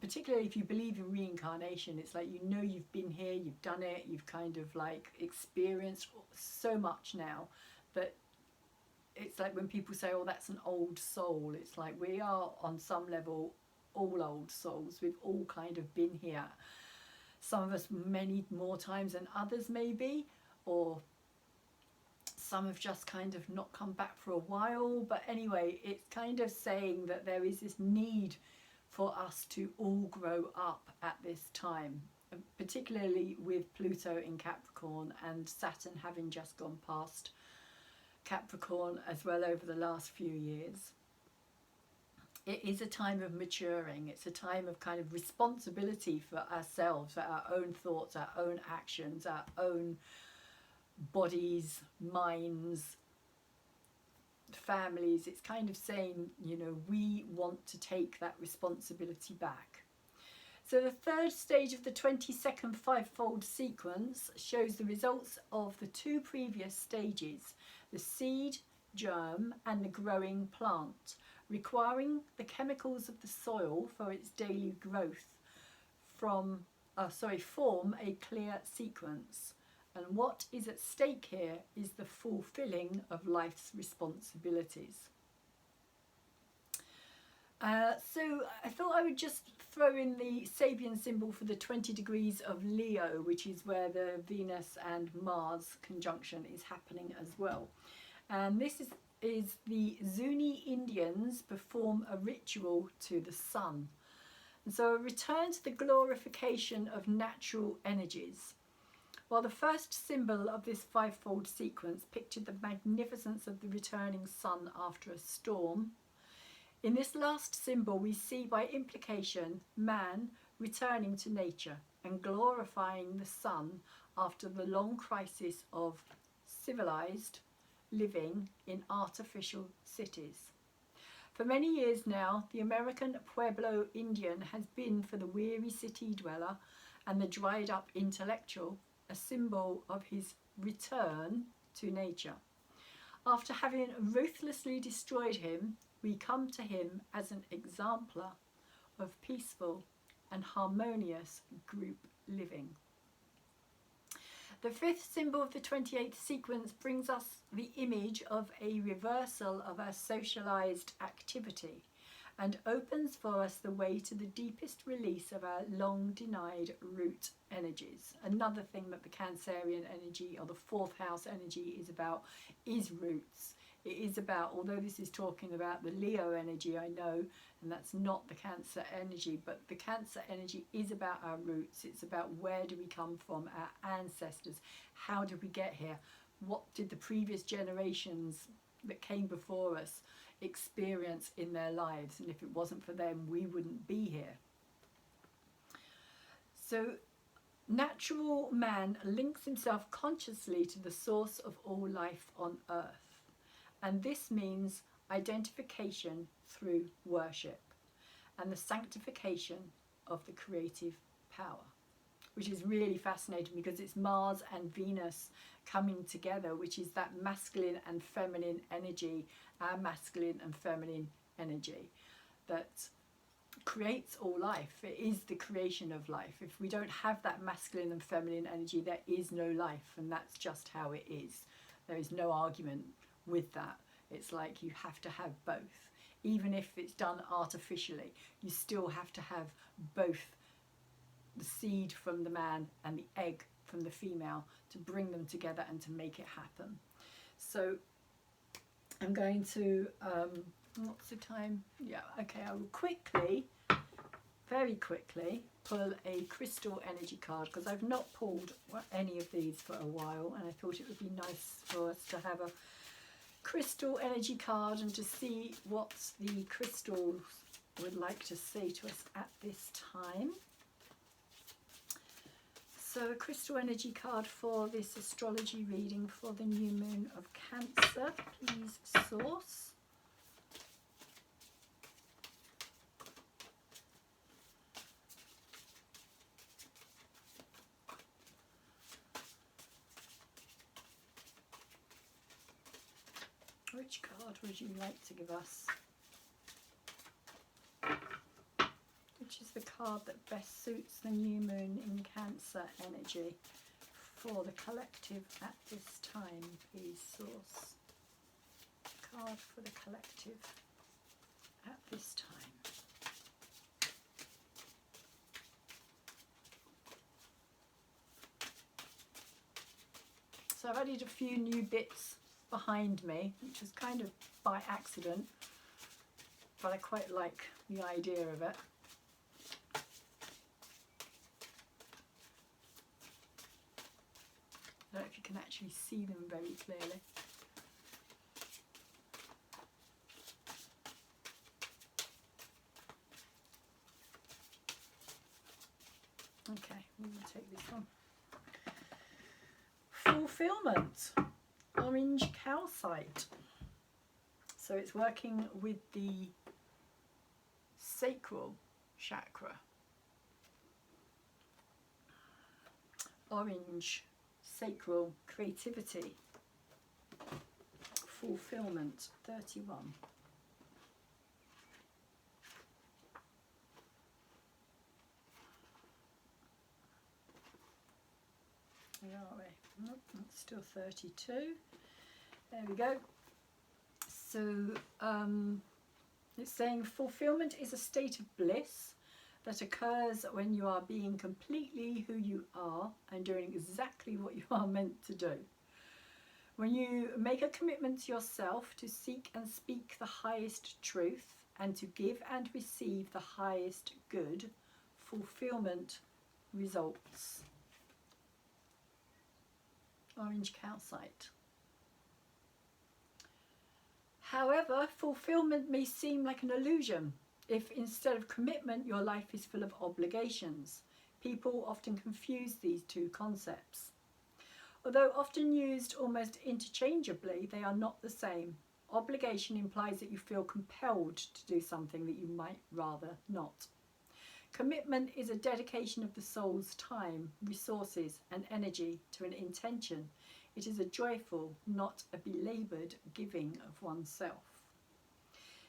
particularly if you believe in reincarnation, it's like you know you've been here, you've done it, you've kind of like experienced so much now that it's like when people say, oh, that's an old soul, it's like we are on some level all old souls. We've all kind of been here. Some of us many more times than others maybe, or some have just kind of not come back for a while. But anyway, it's kind of saying that there is this need for us to all grow up at this time, particularly with Pluto in Capricorn and Saturn having just gone past Capricorn as well over the last few years. It is a time of maturing. It's a time of kind of responsibility for ourselves, for our own thoughts, our own actions, our own bodies, minds, families. It's kind of saying, you know, we want to take that responsibility back. So the third stage of the 22nd fivefold sequence shows the results of the two previous stages, the seed, germ and the growing plant, requiring the chemicals of the soil for its daily growth form a clear sequence. And what is at stake here is the fulfilling of life's responsibilities. So I thought I would just throw in the Sabian symbol for the 20 degrees of Leo, which is where the Venus and Mars conjunction is happening as well. And this is the Zuni Indians perform a ritual to the sun. And so a return to the glorification of natural energies. While the first symbol of this fivefold sequence pictured the magnificence of the returning sun after a storm, in this last symbol we see by implication man returning to nature and glorifying the sun after the long crisis of civilized living in artificial cities. For many years now, the American Pueblo Indian has been for the weary city dweller and the dried up intellectual a symbol of his return to nature. After having ruthlessly destroyed him, we come to him as an exemplar of peaceful and harmonious group living. The fifth symbol of the 28th sequence brings us the image of a reversal of our socialized activity and opens for us the way to the deepest release of our long denied root energies. Another thing that the Cancerian energy, or the fourth house energy, is about is roots. It is about, although this is talking about the Leo energy, I know, and that's not the Cancer energy, but the Cancer energy is about our roots. It's about where do we come from, our ancestors, how did we get here, what did the previous generations that came before us experience in their lives, and if it wasn't for them we wouldn't be here. So natural man links himself consciously to the source of all life on earth, and this means identification through worship and the sanctification of the creative power, which is really fascinating because it's Mars and Venus coming together, which is that masculine and feminine energy, our masculine and feminine energy that creates all life. It is the creation of life. If we don't have that masculine and feminine energy, there is no life, and that's just how it is. There is no argument with that. It's like you have to have both. Even if it's done artificially, you still have to have both the seed from the man and the egg from the female to bring them together and to make it happen. So I'm going to, what's the time? Yeah, okay, I will quickly, very quickly, pull a crystal energy card because I've not pulled any of these for a while, and I thought it would be nice for us to have a crystal energy card and to see what the crystals would like to say to us at this time. So a crystal energy card for this astrology reading for the new moon of Cancer, please source. Which card would you like to give us? Which is the card that best suits the new moon in Cancer energy for the collective at this time, please source. Card for the collective at this time. So I've added a few new bits behind me, which is kind of by accident, but I quite like the idea of it. I don't know if you can actually see them very clearly. Okay, we'll take this one. Fulfillment, orange calcite. So it's working with the sacral chakra. Orange, sacral, creativity, fulfillment, 31. Where are we? Nope, that's still 32. There we go. So it's saying fulfillment is a state of bliss that occurs when you are being completely who you are and doing exactly what you are meant to do. When you make a commitment to yourself to seek and speak the highest truth and to give and receive the highest good, fulfillment results. Orange calcite. However, fulfillment may seem like an illusion if instead of commitment your life is full of obligations. People often confuse these two concepts. Although often used almost interchangeably, they are not the same. Obligation implies that you feel compelled to do something that you might rather not. Commitment is a dedication of the soul's time, resources and energy to an intention. It is a joyful, not a belaboured giving of oneself.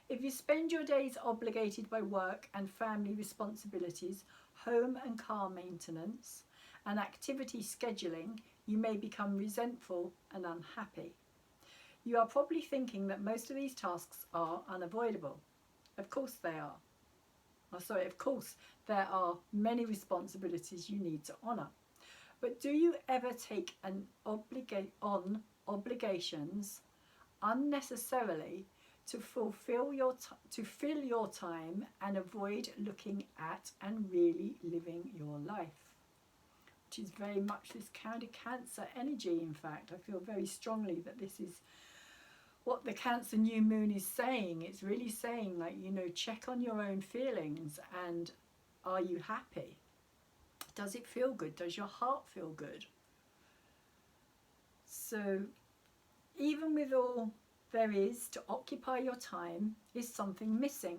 If you spend your days obligated by work and family responsibilities, home and car maintenance, and activity scheduling, you may become resentful and unhappy. You are probably thinking that most of these tasks are unavoidable. Of course they are. Oh, sorry, of course there are many responsibilities you need to honour. But do you ever take on obligations unnecessarily to fill your time and avoid looking at and really living your life? Which is very much this kind of Cancer energy. In fact, I feel very strongly that this is what the Cancer new moon is saying. It's really saying, like, you know, check on your own feelings, and are you happy? Does it feel good? Does your heart feel good? So even with all there is to occupy your time, is something missing?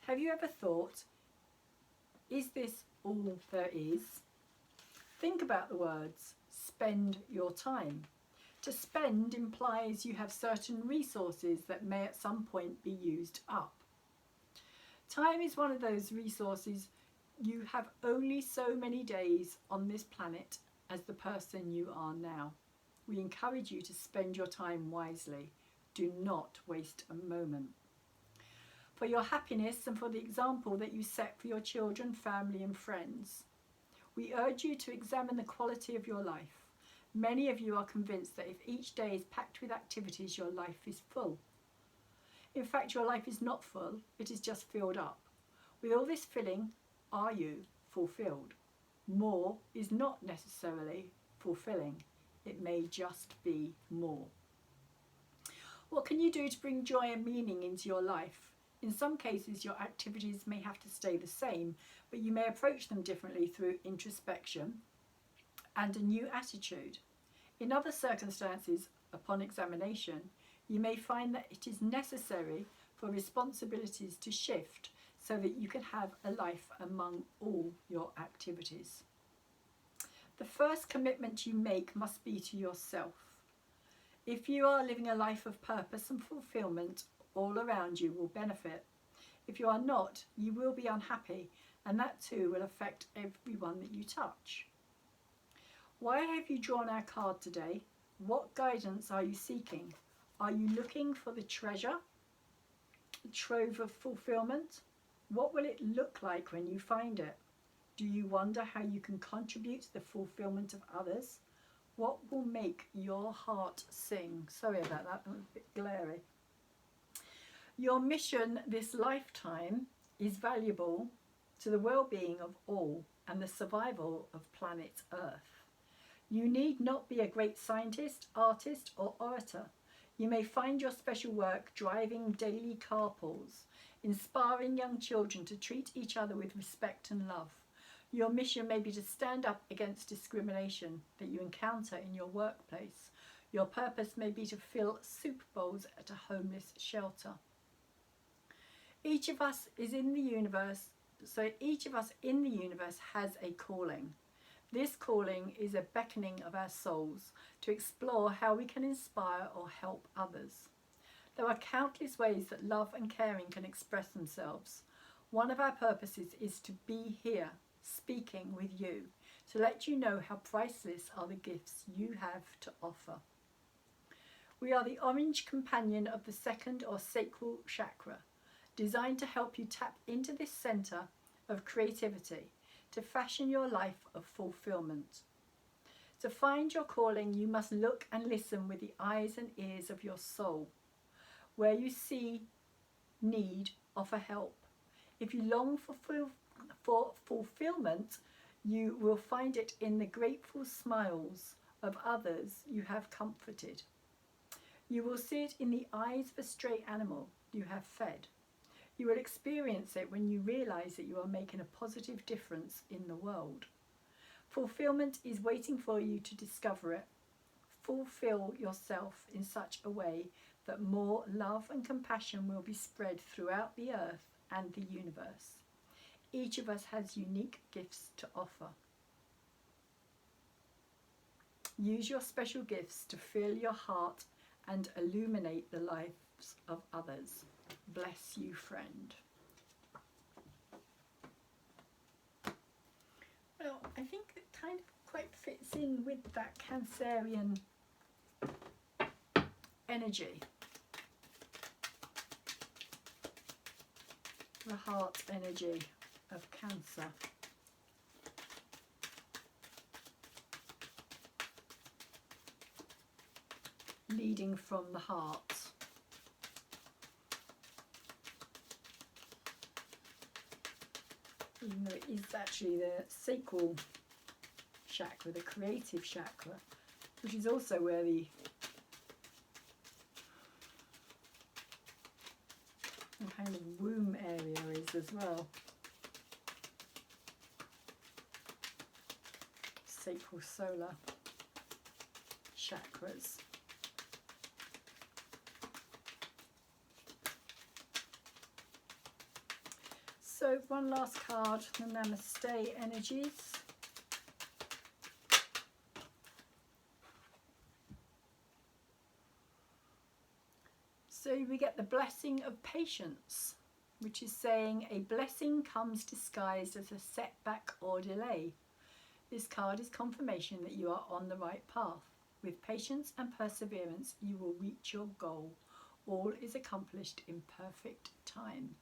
Have you ever thought, is this all there is? Think about the words, spend your time. To spend implies you have certain resources that may at some point be used up. Time is one of those resources. You have only so many days on this planet as the person you are now. We encourage you to spend your time wisely. Do not waste a moment. For your happiness and for the example that you set for your children, family and friends, we urge you to examine the quality of your life. Many of you are convinced that if each day is packed with activities, your life is full. In fact, your life is not full, it is just filled up. With all this filling, are you fulfilled? More is not necessarily fulfilling. It may just be more. What can you do to bring joy and meaning into your life? In some cases, your activities may have to stay the same, but you may approach them differently through introspection and a new attitude. In other circumstances, upon examination, you may find that it is necessary for responsibilities to shift so that you can have a life among all your activities. The first commitment you make must be to yourself. If you are living a life of purpose and fulfillment, all around you will benefit. If you are not, you will be unhappy, and that too will affect everyone that you touch. Why have you drawn our card today? What guidance are you seeking? Are you looking for the treasure, the trove of fulfillment? What will it look like when you find it? Do you wonder how you can contribute to the fulfillment of others? What will make your heart sing? Sorry about that was a bit glary. Your mission this lifetime is valuable to the well-being of all and the survival of planet Earth. You need not be a great scientist, artist or orator. You may find your special work driving daily carpools, inspiring young children to treat each other with respect and love. Your mission may be to stand up against discrimination that you encounter in your workplace. Your purpose may be to fill soup bowls at a homeless shelter. Each of us in the universe has a calling. This calling is a beckoning of our souls to explore how we can inspire or help others. There are countless ways that love and caring can express themselves. One of our purposes is to be here, speaking with you, to let you know how priceless are the gifts you have to offer. We are the orange companion of the second or sacral chakra, designed to help you tap into this center of creativity, to fashion your life of fulfillment. To find your calling, you must look and listen with the eyes and ears of your soul. Where you see need, offer help. If you long for fulfillment, you will find it in the grateful smiles of others you have comforted. You will see it in the eyes of a stray animal you have fed. You will experience it when you realize that you are making a positive difference in the world. Fulfillment is waiting for you to discover it. Fulfill yourself in such a way that more love and compassion will be spread throughout the earth and the universe. Each of us has unique gifts to offer. Use your special gifts to fill your heart and illuminate the lives of others. Bless you, friend. Well, I think it kind of quite fits in with that Cancerian energy. the heart energy of Cancer. Leading from the heart. Even though it is actually the sacral chakra, the creative chakra, which is also where the kind of womb area is as well. Sacral solar chakras. So one last card, the Namaste energies. So we get the blessing of patience, which is saying a blessing comes disguised as a setback or delay. This card is confirmation that you are on the right path. With patience and perseverance, you will reach your goal. All is accomplished in perfect time.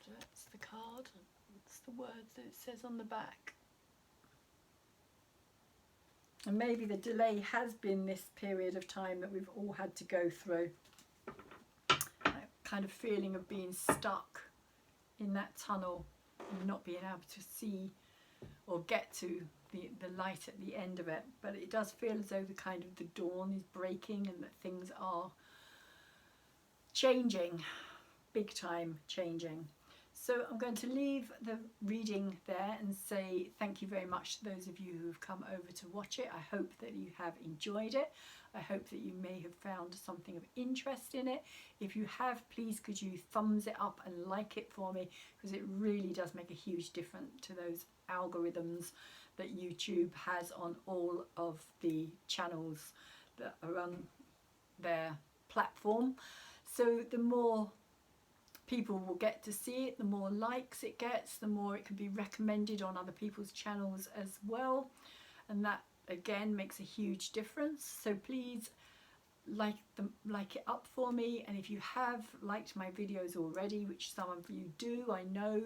So that's the card. That's the words that it says on the back. And maybe the delay has been this period of time that we've all had to go through. That kind of feeling of being stuck in that tunnel and not being able to see or get to the light at the end of it. But it does feel as though the dawn is breaking and that things are changing, big time changing. So I'm going to leave the reading there and say thank you very much to those of you who have come over to watch it. I hope that you have enjoyed it. I hope that you may have found something of interest in it. If you have, please could you thumbs it up and like it for me, because it really does make a huge difference to those algorithms that YouTube has on all of the channels that are on their platform. So the more people will get to see it, the more likes it gets, the more it can be recommended on other people's channels as well, and that again makes a huge difference. So please like it up for me, and if you have liked my videos already, which some of you do, I know,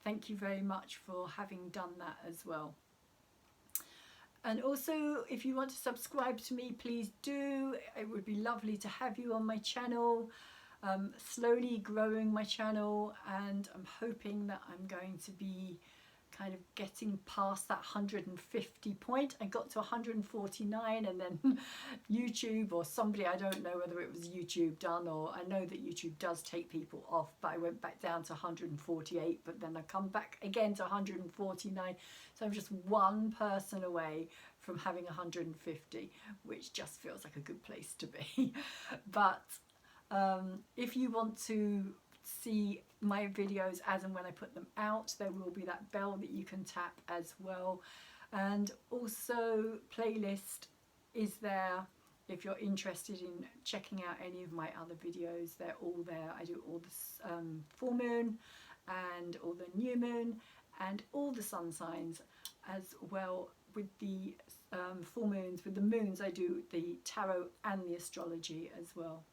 thank you very much for having done that as well. And also, if you want to subscribe to me, please do. It would be lovely to have you on my channel. Slowly growing my channel, and I'm hoping that I'm going to be kind of getting past that 150 point. I got to 149 and then YouTube or somebody, I don't know whether it was YouTube done, or I know that YouTube does take people off, but I went back down to 148, but then I come back again to 149. So I'm just one person away from having 150, which just feels like a good place to be. But if you want to see my videos as and when I put them out, there will be that bell that you can tap as well. And also playlist is there if you're interested in checking out any of my other videos. They're all there. I do all the full moon and all the new moon and all the sun signs as well. With the full moons, with the moons, I do the tarot and the astrology as well.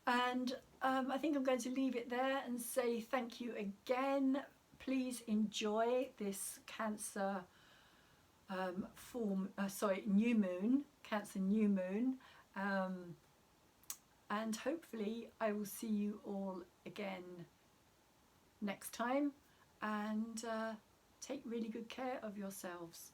And I think I'm going to leave it there and say thank you again. Please enjoy this Cancer new moon, Cancer new moon. And hopefully I will see you all again next time, and take really good care of yourselves.